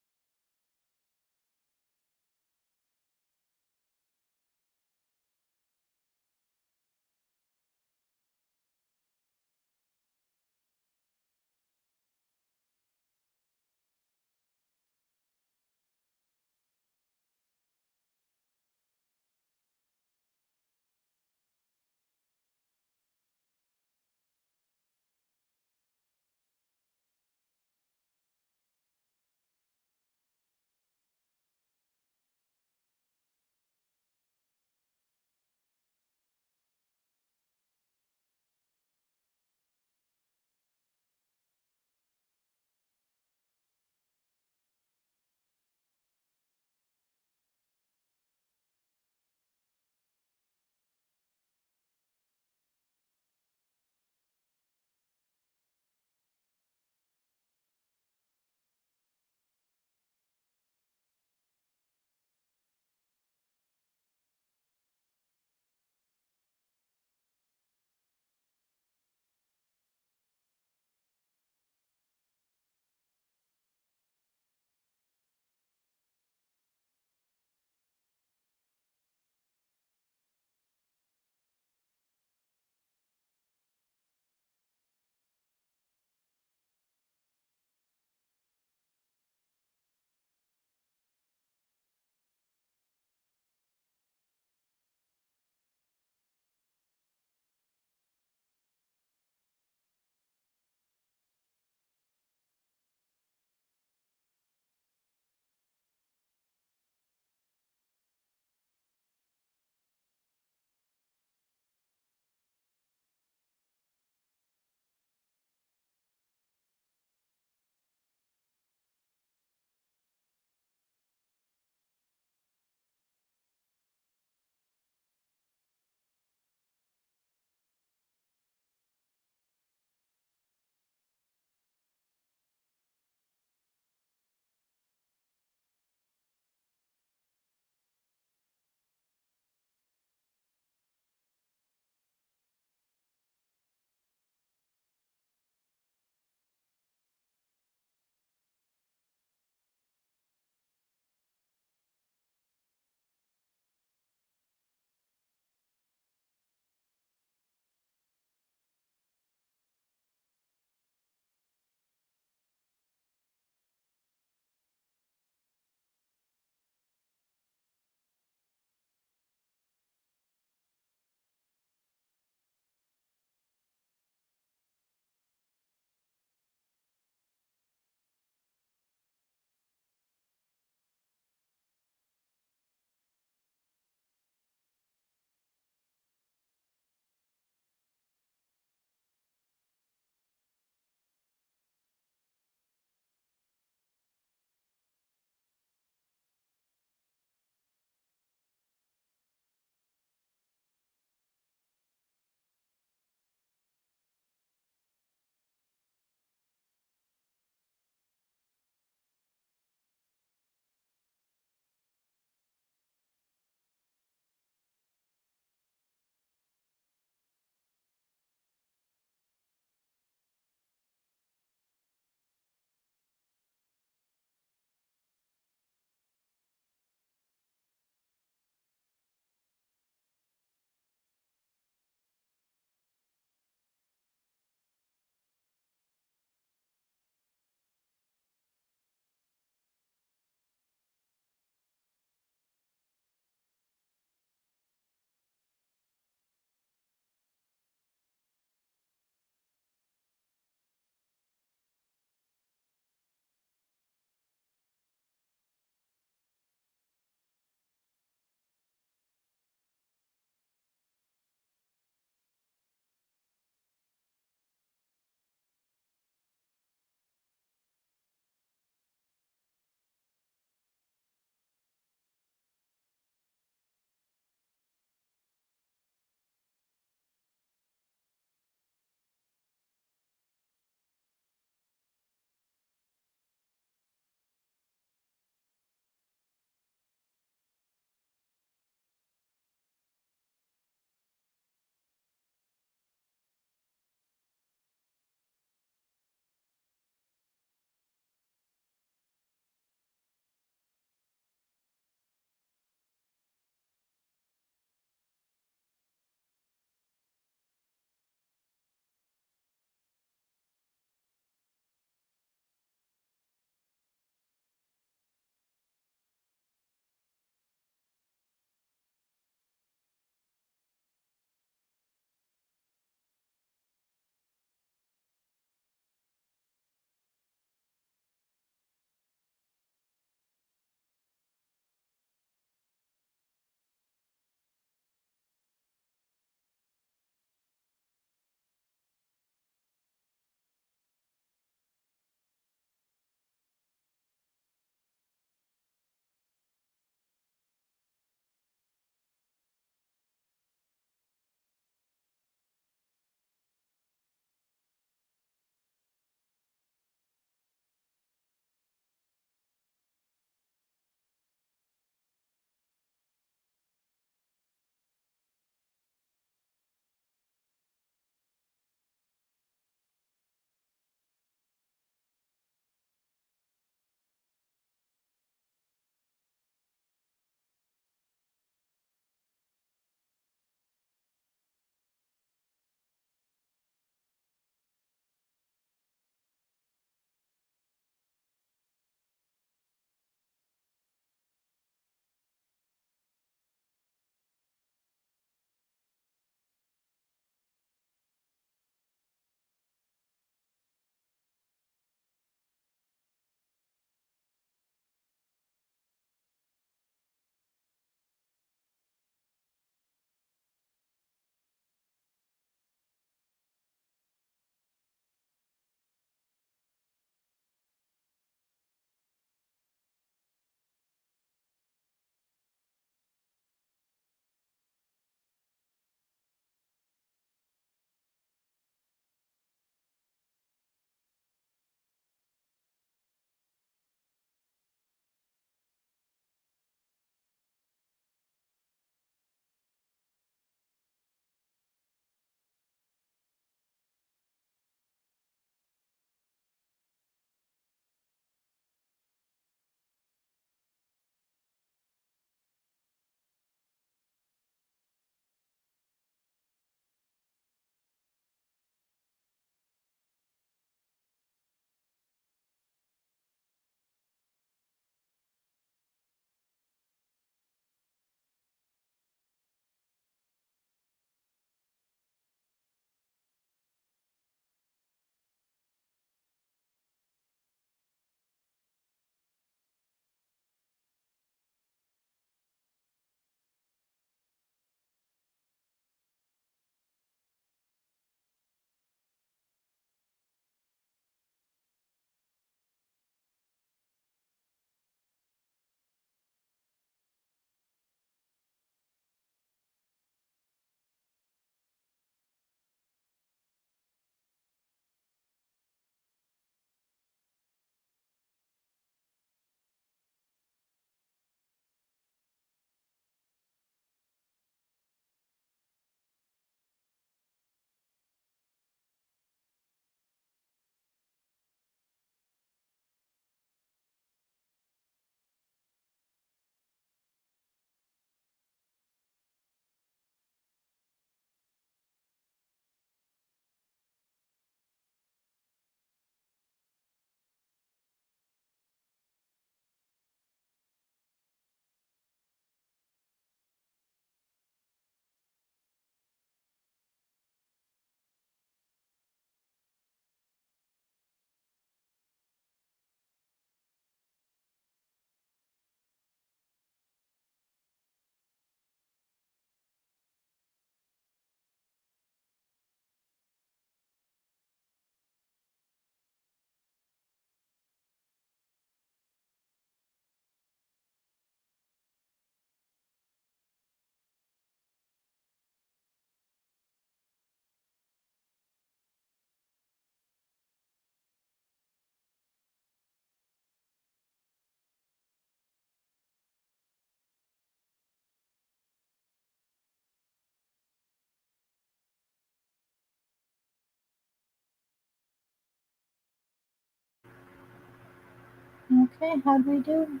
S3: Okay, how'd we do?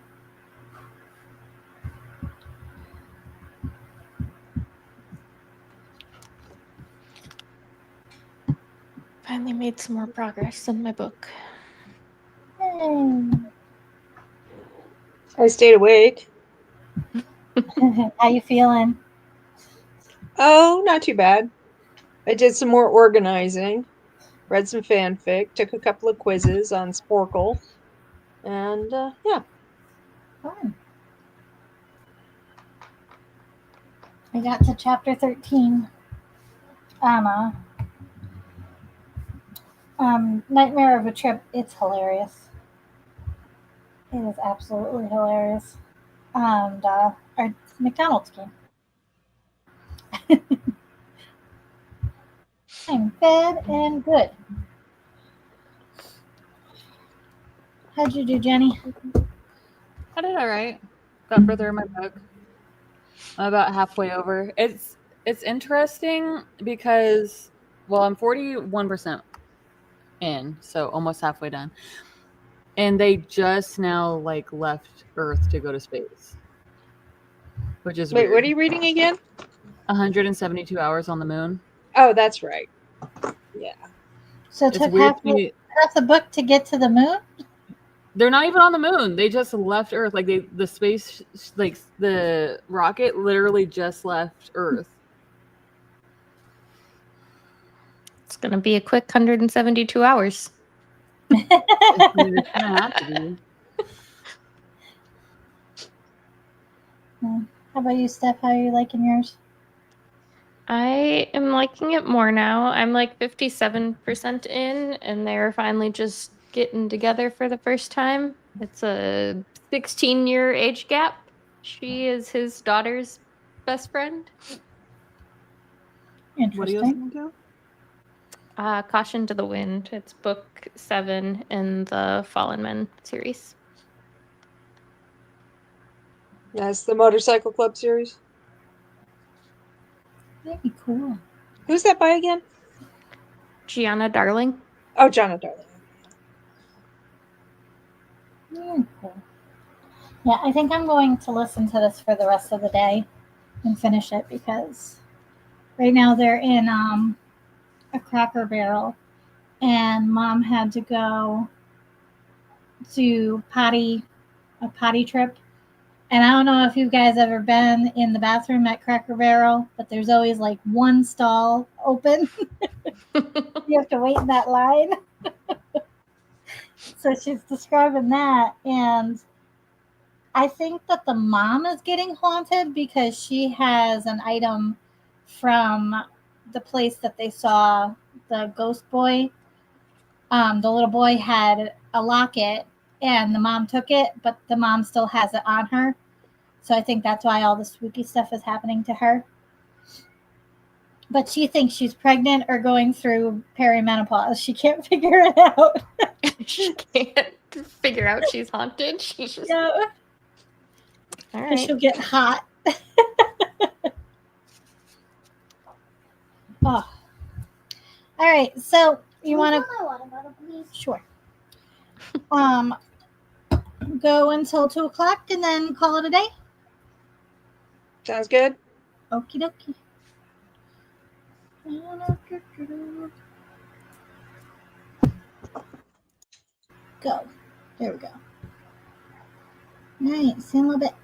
S1: Finally made some more progress in my book.
S3: Hey.
S2: I stayed awake.
S3: How you feeling?
S2: Oh, not too bad. I did some more organizing, read some fanfic, took a couple of quizzes on Sporkle, and yeah.
S3: Fun. I got to chapter 13. Anna. Nightmare of a Trip. It's hilarious. It is absolutely hilarious. And our McDonald's came. I'm fed and good. How'd you do, Jenny?
S4: I did all right. Got further in my book. I'm about halfway over. It's interesting because, well, I'm 41% in, so almost halfway done. And they just now like left Earth to go to space, which is
S2: Wait,
S4: weird.
S2: what are you reading again?
S4: 172 hours on the moon.
S2: Oh, that's right. Yeah.
S3: So it
S4: It's
S3: took
S4: weird
S3: half
S4: to me.
S3: the book to get to the moon?
S4: They're not even on the moon. They just left Earth. Like the space, like the rocket, literally just left Earth.
S1: It's gonna be a quick 172 hours.
S4: It's gonna have to be.
S3: How about you, Steph? How are you liking yours?
S1: I am liking it more now. I'm like 57% in, and they're finally just getting together for the first time. It's a 16-year age gap. She is his daughter's best friend.
S4: What are you
S3: Interesting.
S4: listening to?
S1: Caution to the Wind. It's book 7 in the Fallen Men series.
S2: That's the Motorcycle Club series.
S3: Very cool.
S2: Who's that by again?
S1: Gianna Darling.
S2: Oh, Jonna Darling.
S3: Very cool. Yeah, I think I'm going to listen to this for the rest of the day and finish it because right now they're in a Cracker Barrel, and Mom had to go to a potty trip. And I don't know if you guys ever been in the bathroom at Cracker Barrel, but there's always like one stall open. You have to wait in that line. So she's describing that, and I think that the mom is getting haunted because she has an item from the place that they saw the ghost boy. The little boy had a locket and the mom took it, but the mom still has it on her. So I think that's why all the spooky stuff is happening to her. But she thinks she's pregnant or going through perimenopause. She can't figure it out.
S1: She can't figure out she's haunted. She's just
S3: Yeah.
S1: all
S3: Because
S1: right.
S3: she'll get hot. Oh. All right, so you want to? Sure. Go until 2:00 and then call it a day.
S2: Sounds good.
S3: Okie dokie. Go. There we go. All right, see you in a little bit.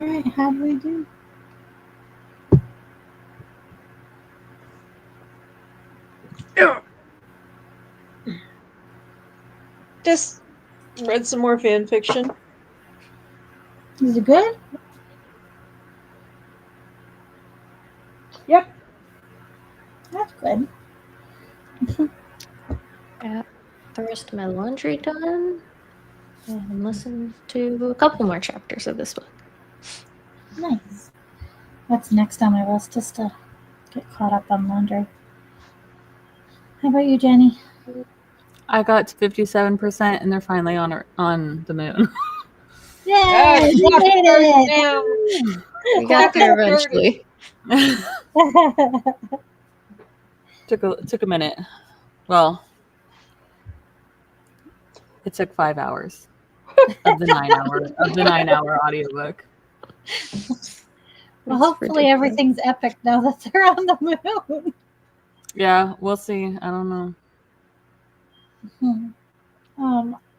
S3: All right, how do we do?
S2: Just read some more fan fiction.
S3: Is it good?
S2: Yep.
S3: That's good.
S1: Got the rest of my laundry done and listened to a couple more chapters of this book.
S3: Nice. What's next on my list just to get caught up on laundry? How about you, Jenny?
S4: I got to 57% and they're finally on the moon.
S3: Yay!
S2: Yes,
S3: We made it!
S2: now.
S1: We got there eventually.
S4: took a minute. Well, it took 5 hours of the 9-hour audiobook.
S3: Well, hopefully everything's epic now that they're on the moon.
S4: Yeah, we'll see. I don't know.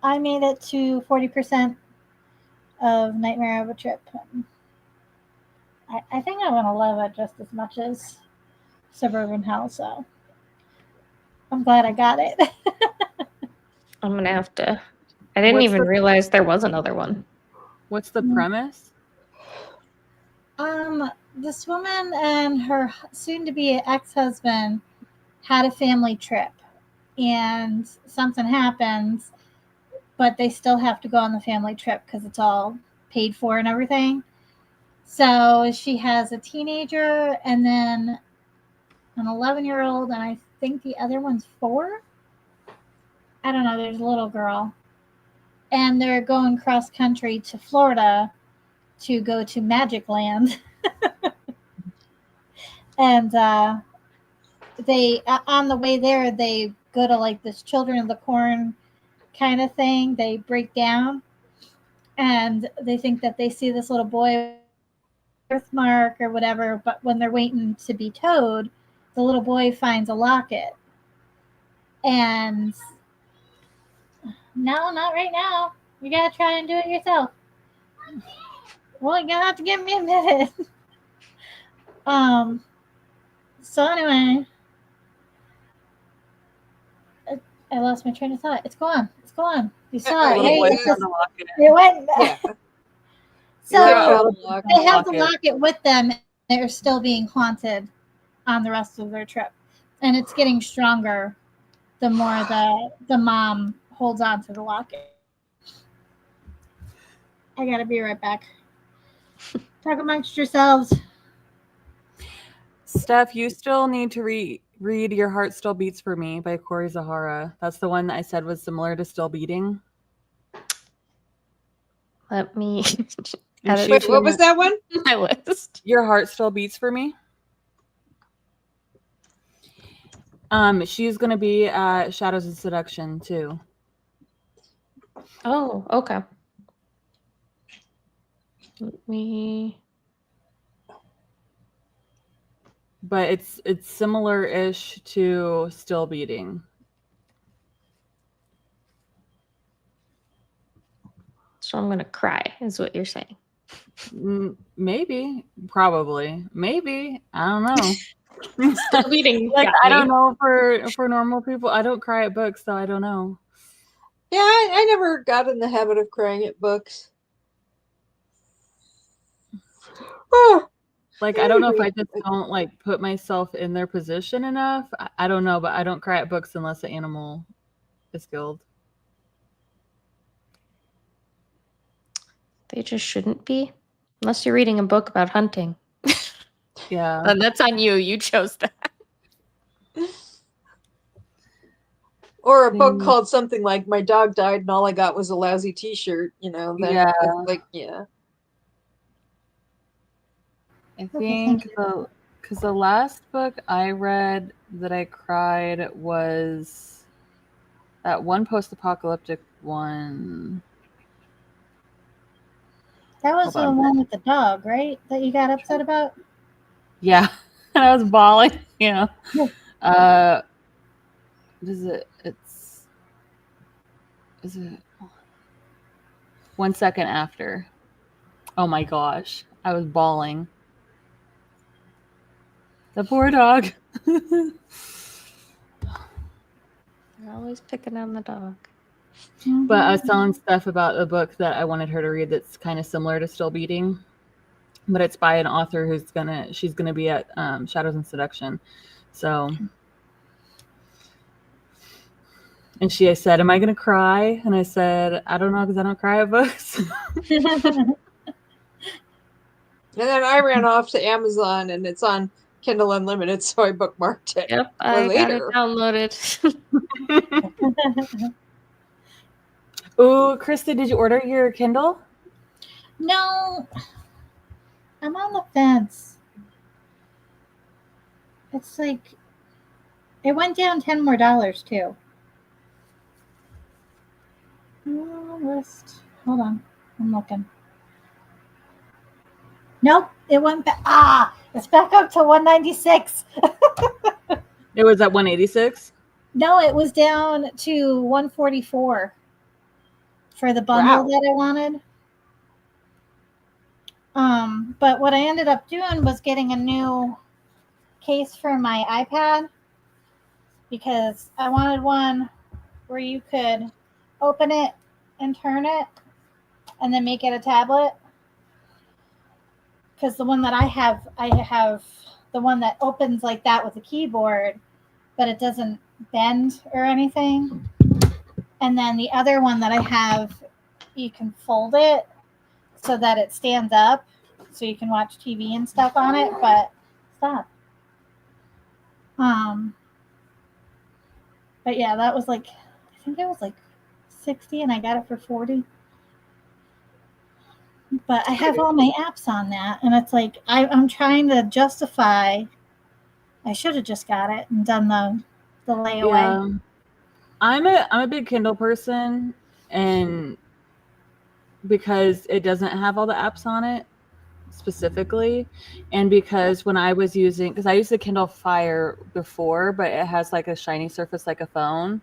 S3: I made it to 40% of Nightmare of a Trip. I think I'm going to love it just as much as Suburban Hell, so I'm glad I got it.
S1: I'm gonna have to. I didn't even realize there was another one.
S4: What's the premise?
S3: This woman and her soon-to-be ex-husband had a family trip, and something happens, but they still have to go on the family trip because it's all paid for and everything. So she has a teenager and then an 11-year-old, and I think the other one's 4. I don't know. There's a little girl. And they're going cross country to Florida to go to Magic Land. And they, on the way there, they go to like this Children of the Corn kind of thing. They break down and they think that they see this little boy birthmark or whatever, but when they're waiting to be towed, the little boy finds a locket. And no, not right now. You gotta try and do it yourself. Well, you're gonna have to give me a minute. So anyway, I lost my train of thought. It's gone. You saw it. It went.
S2: Yeah.
S3: So they have the locket with them. They're still being haunted on the rest of their trip, and it's getting stronger the more the mom holds on to the locket. I gotta be right back. Talk amongst yourselves.
S4: Steph, you still need to read Your Heart Still Beats for Me by Cory Zahara. That's the one that I said was similar to Still Beating.
S1: Let me
S2: Wait, what was that one?
S1: My list.
S4: Your Heart Still Beats for Me. She's gonna be at Shadows of Seduction too.
S1: Oh, okay. Let me.
S4: But it's similar-ish to Still Beating.
S1: So I'm gonna cry, is what you're saying.
S4: Maybe, probably, maybe. I don't know.
S1: Still Beating.
S4: Like I don't know for normal people. I don't cry at books, so I don't know.
S2: Yeah, I never got in the habit of crying at books. Oh,
S4: like I don't know if I just don't like put myself in their position enough. I don't know, but I don't cry at books unless the animal is killed.
S1: They just shouldn't be, unless you're reading a book about hunting.
S4: Yeah,
S1: And that's on you. You chose that.
S2: Or a book called something like "My Dog Died and All I Got Was a Lousy T-Shirt." You know,
S4: yeah.
S2: Like, yeah.
S4: I think because the last book I read that I cried was that one post-apocalyptic one.
S3: That was the one with the dog, right? That you got upset about?
S4: Yeah. I was bawling. Yeah. Is it 1 second after? Oh my gosh. I was bawling. The poor dog.
S1: You're always picking on the dog.
S4: But I was telling Steph about a book that I wanted her to read that's kind of similar to Still Beating, but it's by an author she's gonna be at Shadows and Seduction. So, and she said, "Am I gonna cry?" And I said, "I don't know, because I don't cry at books."
S2: And then I ran off to Amazon, and it's on Kindle Unlimited, so I bookmarked it.
S1: Yep,
S2: For
S1: I got it
S2: later.
S1: downloaded.
S4: Ooh, Krista, did you order your Kindle?
S3: No, I'm on the fence. It's like it went down $10 more too. List. Hold on, I'm looking. Nope, it went back. It's back up to 196.
S4: It was at 186.
S3: No, it was down to 144 for the bundle
S2: Wow.
S3: that I wanted. But what I ended up doing was getting a new case for my iPad because I wanted one where you could open it and turn it and then make it a tablet. Because the one that I have the one that opens like that with a keyboard, but it doesn't bend or anything. And then the other one that I have, you can fold it so that it stands up so you can watch TV and stuff on it, but stop. But yeah, that was like, I think it was like 60 and I got it for 40. But I have all my apps on that, and it's like I'm trying to justify. I should have just got it and done the layaway.
S4: Yeah. I'm a big Kindle person, and because it doesn't have all the apps on it specifically, and because when I was because I used the Kindle Fire before, but it has like a shiny surface like a phone,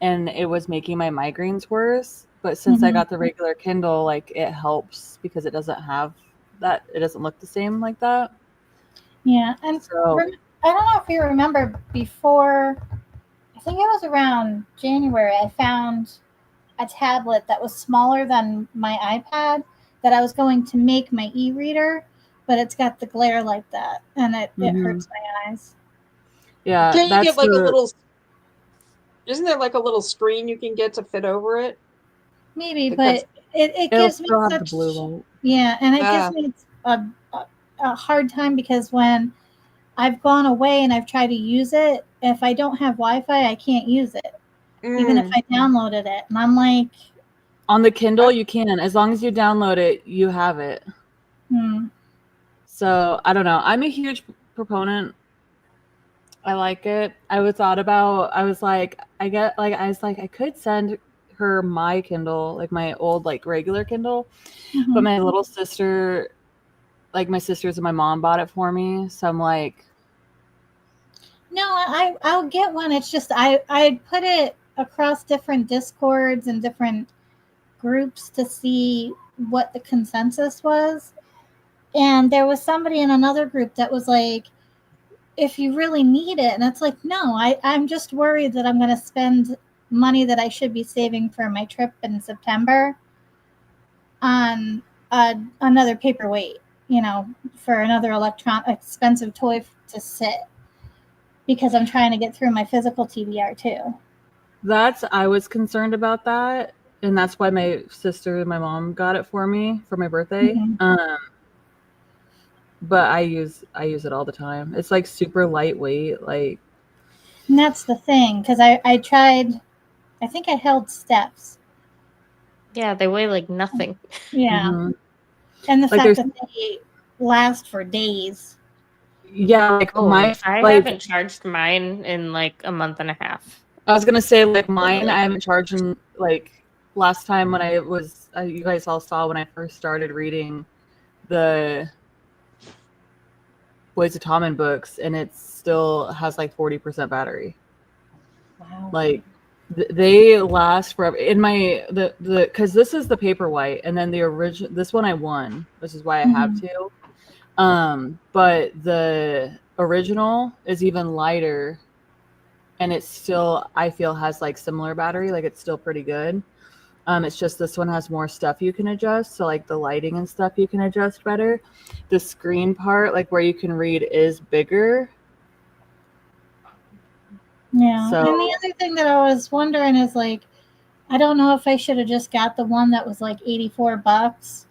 S4: and it was making my migraines worse. But since I got the regular Kindle, like it helps because it doesn't have that, it doesn't look the same like that.
S3: Yeah, and
S4: So
S3: I don't know if you remember before, I think it was around January, I found a tablet that was smaller than my iPad that I was going to make my e-reader, but it's got the glare like that, and it hurts my eyes.
S4: Yeah,
S2: Can you
S4: that's
S2: get like a little? Isn't there like a little screen you can get to fit over it?
S3: Maybe,
S2: Because
S3: but it gives me
S4: still have the
S3: such
S4: blue light.
S3: yeah, and it gives me a hard time because when I've gone away and I've tried to use it, if I don't have Wi-Fi, I can't use it, even if I downloaded it. And I'm like,
S4: on the Kindle, you can, as long as you download it, you have it. So I don't know. I'm a huge proponent. I like it. I was like, I could send her my Kindle, like my old, like regular Kindle, but my little sister, like my sisters and my mom bought it for me. So I'm like,
S3: no, I'll get one. It's just I put it across different Discords and different groups to see what the consensus was. And there was somebody in another group that was like, if you really need it. And it's like, no, I'm just worried that I'm going to spend money that I should be saving for my trip in September on another paperweight, for another expensive toy to sit, because I'm trying to get through my physical TBR too.
S4: I was concerned about that. And that's why my sister and my mom got it for me for my birthday. But I use it all the time. It's like super lightweight, like.
S3: And that's the thing, because I tried. I think I held Steps.
S1: Yeah, they weigh like nothing.
S3: Yeah, and the fact that they last for days.
S4: Yeah, like
S1: I haven't charged mine in like a month and a half.
S4: I was gonna say, like, mine, I haven't charged in, like, last time when I was, you guys all saw when I first started reading the Boys of Tommen books, and it still has like 40% battery.
S3: Wow.
S4: Like, They last forever. In my because this is the Paperwhite, and then the original. This one I won, which is why I have two. But the original is even lighter, and it's still, I feel, has like similar battery. Like it's still pretty good. It's just this one has more stuff you can adjust. So like the lighting and stuff you can adjust better. The screen part, like where you can read, is bigger.
S3: Yeah.
S4: So,
S3: And the other thing that I was wondering is like, I don't know if I should have just got the one that was like $84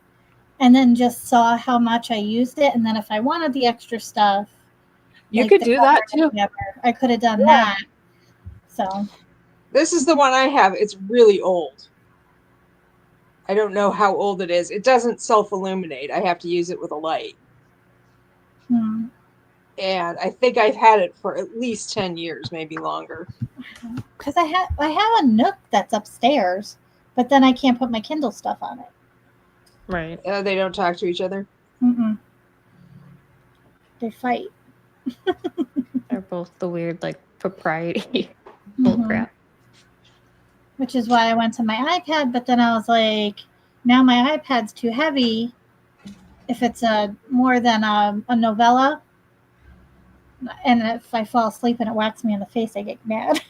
S3: and then just saw how much I used it. And then if I wanted the extra stuff,
S4: you
S3: like
S4: could
S3: the
S4: do
S3: cover
S4: that
S3: and
S4: too.
S3: whatever, I could have done
S4: Yeah.
S3: that. So
S2: This is the one I have. It's really old. I don't know how old it is. It doesn't self-illuminate. I have to use it with a light. And I think I've had it for at least 10 years, maybe longer.
S3: because I have a Nook that's upstairs, but then I can't put my Kindle stuff on it.
S1: Right.
S2: They don't talk to each other.
S3: They fight.
S1: They're both the weird, like, propriety
S3: Mhm.
S1: bullcrap.
S3: Which is why I went to my iPad, but then I was like, now my iPad's too heavy. If it's more than a novella, and if I fall asleep and it whacks me in the face, I get mad.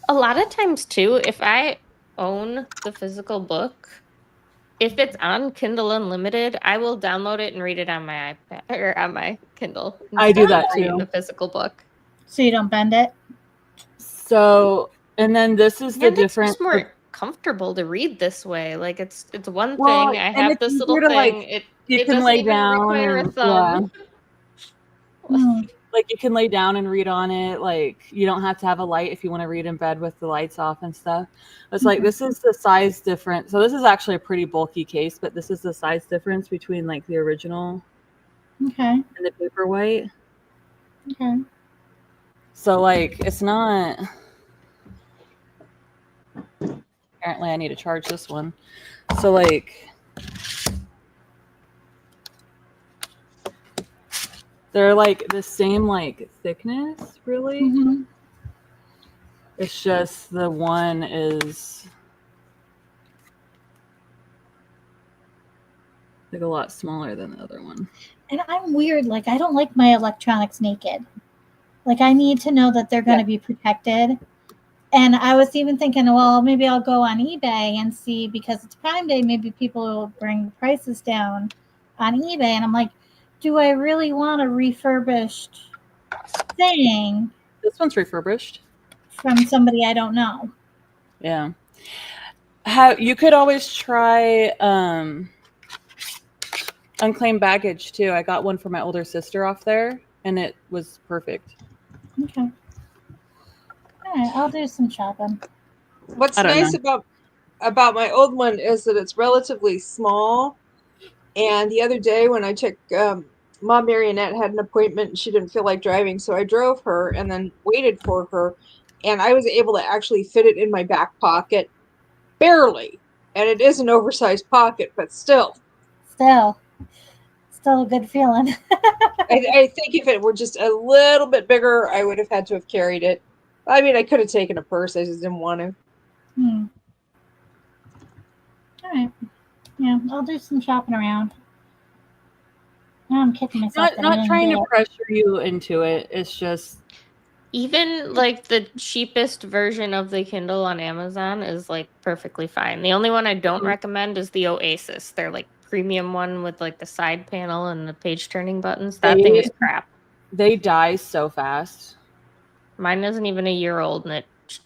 S1: A lot of times, too, if I own the physical book, if it's on Kindle Unlimited, I will download it and read it on my iPad or on my Kindle.
S4: I do that
S1: reading
S4: too.
S1: The physical book.
S3: So you don't bend it?
S4: So, and then this is the
S1: And it's
S4: difference.
S1: just more comfortable to read this way. Like it's one
S4: Well,
S1: thing. I
S4: and
S1: have
S4: it's
S1: this
S4: easier
S1: little
S4: to, like,
S1: thing.
S4: you
S1: It
S4: can
S1: doesn't
S4: lay
S1: even
S4: down
S1: require a
S4: and-
S1: thumb.
S4: Like you can lay down and read on it. Like you don't have to have a light if you want to read in bed with the lights off and stuff. It's like this is the size difference. So this is actually a pretty bulky case, but this is the size difference between like the original
S3: Okay.
S4: and the Paperwhite.
S3: Okay.
S4: So like it's not. Apparently, I need to charge this one. So like. They're like the same like thickness, really.
S3: Mm-hmm.
S4: It's just the one is like a lot smaller than the other one.
S3: And I'm weird. Like, I don't like my electronics naked. Like, I need to know that they're going to be protected. And I was even thinking, well, maybe I'll go on eBay and see, because it's Prime Day, maybe people will bring prices down on eBay. And I'm like, do I really want a refurbished thing
S4: This one's refurbished.
S3: from somebody I don't know?
S4: Yeah. You could always try Unclaimed Baggage too. I got one for my older sister off there, and it was perfect.
S3: Okay. All right, I'll do some shopping.
S2: What's
S4: I don't
S2: nice about my old one is that it's relatively small. And the other day when I took Mom Marionette had an appointment and she didn't feel like driving, so I drove her and then waited for her, and I was able to actually fit it in my back pocket, barely. And it is an oversized pocket, but still
S3: a good feeling.
S2: I think if it were just a little bit bigger, I would have had to have carried it. I mean, I could have taken a purse. I just didn't want to.
S3: All right. Yeah, I'll do some shopping around. Now I'm kicking myself.
S4: Not trying to pressure you into it. It's just
S1: Even like the cheapest version of the Kindle on Amazon is like perfectly fine. The only one I don't recommend is the Oasis. They're like premium one with like the side panel and the page turning buttons. That thing is crap.
S4: They die so fast.
S1: Mine isn't even a year old and it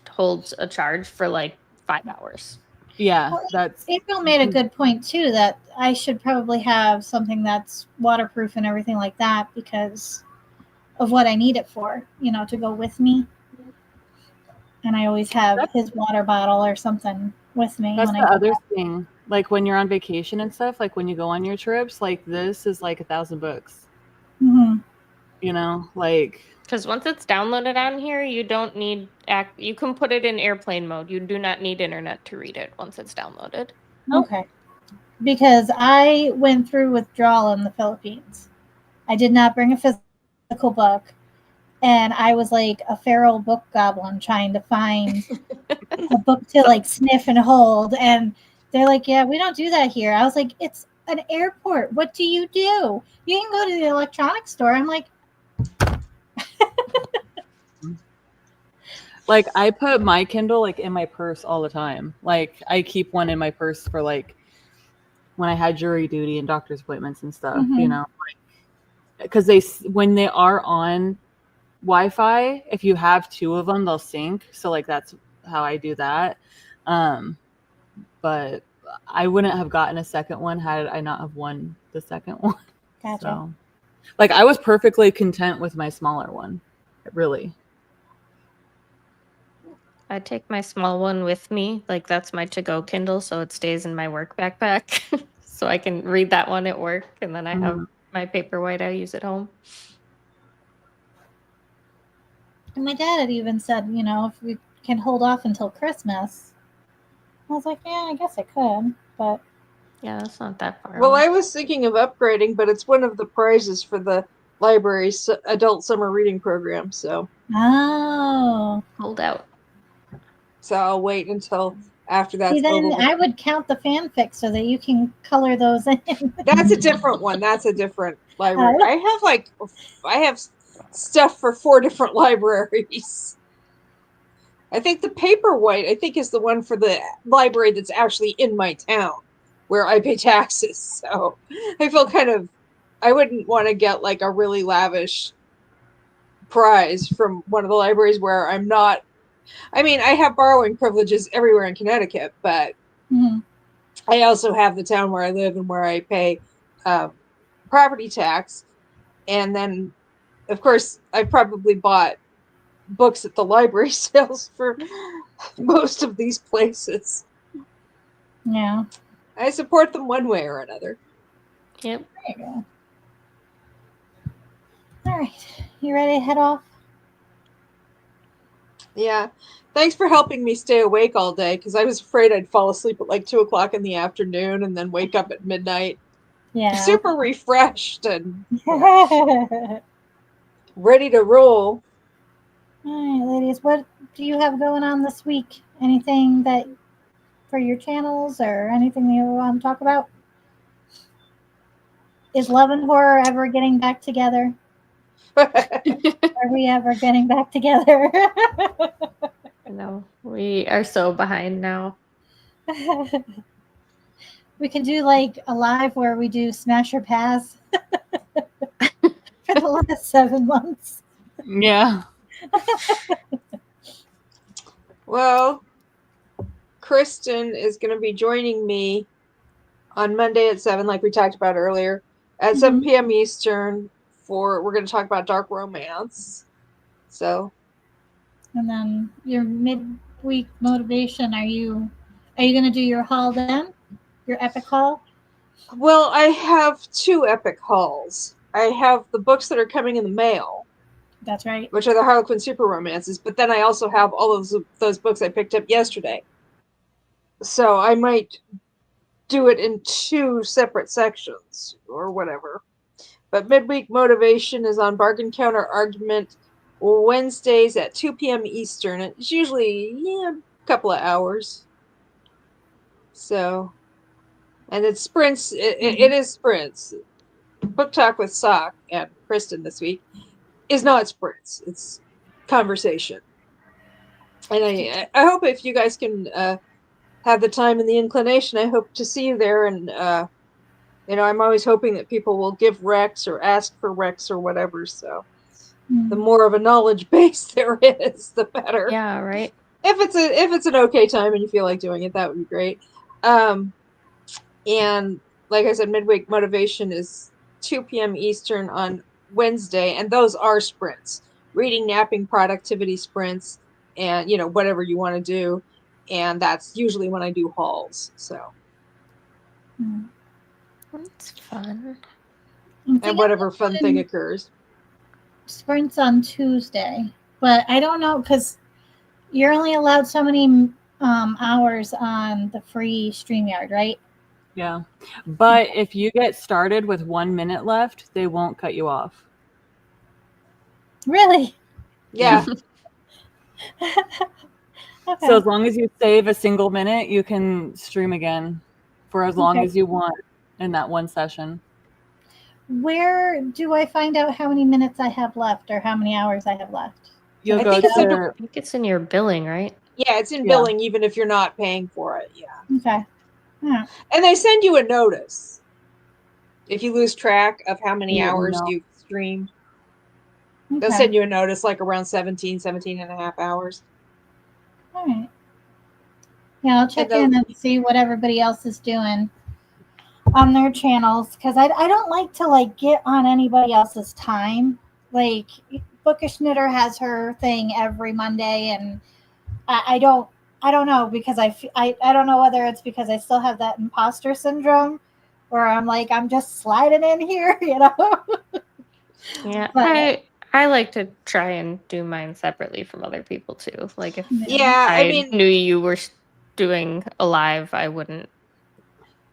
S1: holds a charge for like 5 hours.
S4: Yeah,
S3: Well,
S4: that's
S3: April made a good point too, that I should probably have something that's waterproof and everything like that because of what I need it for, to go with me. And I always have his water bottle or something with me.
S4: That's
S3: when
S4: the
S3: I
S4: other thing. Like when you're on vacation and stuff, like when you go on your trips, like this is like $1,000.
S3: Mm-hmm.
S4: Like
S1: because once it's downloaded on here, you don't need you can put it in airplane mode. You do not need internet to read it once it's downloaded.
S3: Okay. Because I went through withdrawal in the Philippines. I did not bring a physical book. and I was like a feral book goblin trying to find a book to like sniff and hold. And they're like, yeah, we don't do that here. I was like, it's an airport. What do? You can go to the electronics store. I'm like,
S4: Like, I put my Kindle like in my purse all the time. Like, I keep one in my purse for like when I had jury duty and doctor's appointments and stuff, you know, like, because when they are on Wi-Fi, if you have two of them, they'll sync. So like that's how I do that. But I wouldn't have gotten a second one had I not have won the second one.
S3: gotcha.
S4: So, like, I was perfectly content with my smaller one, really.
S1: I take my small one with me. Like, that's my to-go Kindle, so it stays in my work backpack. So I can read that one at work, and then I have my Paperwhite I use at home.
S3: And my dad had even said, you know, if we can hold off until Christmas. I was like, yeah, I guess I could, but
S1: Yeah, that's not that far
S2: Well,
S1: away.
S2: I was thinking of upgrading, but it's one of the prizes for the library's adult summer reading program, so
S1: Hold out.
S2: I'll wait until after that's
S3: see, then
S2: over.
S3: I would count the fanfic so that you can color those in.
S2: That's a different one. That's a different library. I have stuff for 4 different libraries. I think the Paperwhite, is the one for the library that's actually in my town where I pay taxes. So I feel I wouldn't want to get like a really lavish prize from one of the libraries where I'm not. I mean, I have borrowing privileges everywhere in Connecticut, but I also have the town where I live and where I pay property tax. And then, of course, I probably bought books at the library sales for most of these places.
S3: Yeah.
S2: I support them one way or another.
S1: Yep.
S3: There you go. All right. You ready to head off?
S2: Yeah. Thanks for helping me stay awake all day, because I was afraid I'd fall asleep at like 2 o'clock in the afternoon and then wake up at midnight.
S3: Yeah.
S2: Super refreshed and
S3: All
S2: ready to roll.
S3: right, ladies. What do you have going on this week? Anything that for your channels or anything you want to talk about? Is Love and Horror ever getting back together? Are we ever getting back together?
S1: No, we are so behind now.
S3: We can do like a live where we do Smash or Pass for the last 7 months.
S4: Yeah.
S2: Well, Kristen is going to be joining me on Monday at 7, like we talked about earlier, at 7 p.m. Eastern. We're going to talk about dark romance. So,
S3: And then your midweek motivation, are you going to do your haul then? Your epic haul?
S2: well, I have 2 epic hauls. I have the books that are coming in the mail,
S3: That's right.
S2: which are the Harlequin super romances, but then I also have all of those books I picked up yesterday. So I might do it in 2 separate sections or whatever. But midweek motivation is on Bargain Counter Argument Wednesdays at 2 p.m. Eastern. It's usually a couple of hours. So, and it's sprints. It is sprints. Book Talk with Sock and Kristen this week is not sprints. It's conversation. And I hope if you guys can have the time and the inclination, I hope to see you there. And I'm always hoping that people will give recs or ask for recs or whatever. So the more of a knowledge base there is, the better.
S1: Yeah, right.
S2: If it's an okay time and you feel like doing it, that would be great. And like I said, midweek motivation is 2 p.m. Eastern on Wednesday, and those are sprints: reading, napping, productivity sprints, and whatever you want to do. And that's usually when I do hauls. So.
S1: That's fun.
S2: And whatever fun thing occurs.
S3: Sprints on Tuesday, but I don't know because you're only allowed so many hours on the free StreamYard, right?
S4: Yeah. But if you get started with 1 minute left, they won't cut you off.
S3: Really?
S2: Yeah.
S3: Okay.
S4: So as long as you save a single minute, you can stream again for as long
S3: Okay.
S4: as you want in that one session.
S3: Where do I find out how many minutes I have left or how many hours I have left?
S4: You'll
S2: I
S4: go
S2: think it's
S4: to
S1: I think it's in your billing, right?
S2: Yeah, it's in
S4: Yeah.
S2: billing even if you're not paying for it. Yeah.
S3: Okay. Yeah.
S2: And they send you a notice if you lose track of how many
S4: in your
S2: hours
S4: email.
S2: you've streamed. They'll
S3: Okay.
S2: send you a notice like around 17 and a half hours.
S3: All right. Yeah, I'll check
S2: they'll-
S3: in and see what everybody else is doing on their channels because I don't like to like get on anybody else's time. Like Bookish Knitter has her thing every Monday, and I don't know because I don't know whether it's because I still have that imposter syndrome where I'm like I'm just sliding in here, you know.
S1: Yeah,
S3: But-
S1: I like to try and do mine separately from other people too. Like if
S2: Yeah, I
S1: I
S2: mean,
S1: knew you were doing a live, I wouldn't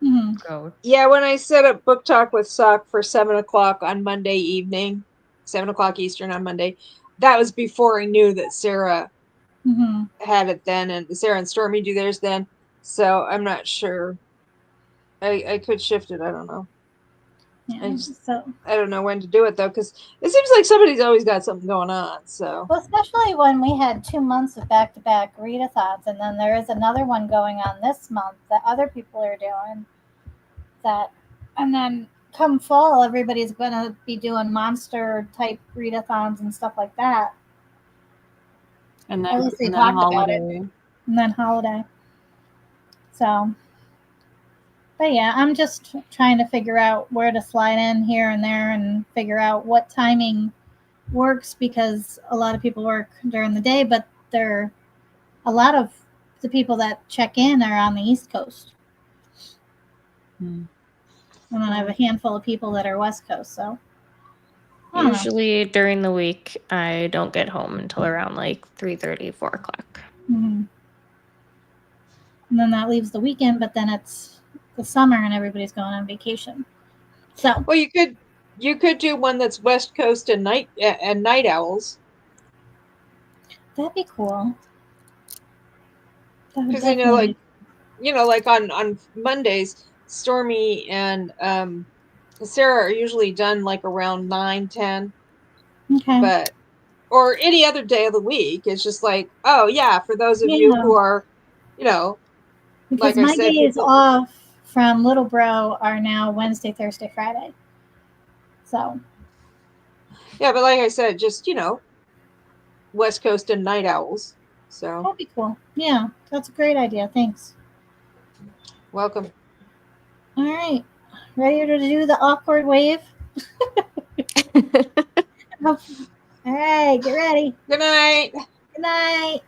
S3: Mhm.
S1: go.
S2: yeah, when I set up Book Talk with Sock for 7 o'clock on Monday evening, 7 o'clock Eastern on Monday, that was before I knew that Sarah
S3: Mhm.
S2: had it then, and Sarah and Stormy do theirs then. So I'm not sure. I could shift it. I don't know.
S3: Yeah. So
S2: I don't know when to do it though, because it seems like somebody's always got something going on. So
S3: well, especially when we had 2 months of back-to-back readathons, and then there is another one going on this month that other people are doing. That, and then come fall, everybody's going to be doing monster type readathons and stuff like that.
S4: and
S3: At
S4: then,
S3: least they
S4: and then
S3: talked about it.
S4: holiday.
S3: And then holiday. So, but yeah, I'm just trying to figure out where to slide in here and there and figure out what timing works because a lot of people work during the day, but a lot of the people that check in are on the East Coast.
S4: Hmm.
S3: And then I have a handful of people that are West Coast. So, I don't know.
S1: Usually during the week, I don't get home until around like 3:30, 4 o'clock.
S3: Mhm. And then that leaves the weekend, but then it's the summer and everybody's going on vacation. So,
S2: well, you could do one that's West Coast and night owls,
S3: that'd be cool. That would
S2: because
S3: definitely
S2: like on Mondays, Stormy and Sarah are usually done like around 9-10,
S3: okay.
S2: but or any other day of the week. It's just like, oh yeah, for those of you
S3: Yeah.
S2: who are, you know,
S3: Because
S2: like I
S3: my
S2: said,
S3: days
S2: people,
S3: off from Little Bro are now Wednesday, Thursday, Friday. So,
S2: yeah, but like I said, just West Coast and night owls. So
S3: that'd be cool. Yeah, that's a great idea. Thanks.
S2: welcome.
S3: All right. Ready to do the awkward wave? All right, get ready.
S2: Good night.
S3: Good night.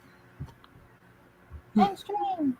S3: End stream.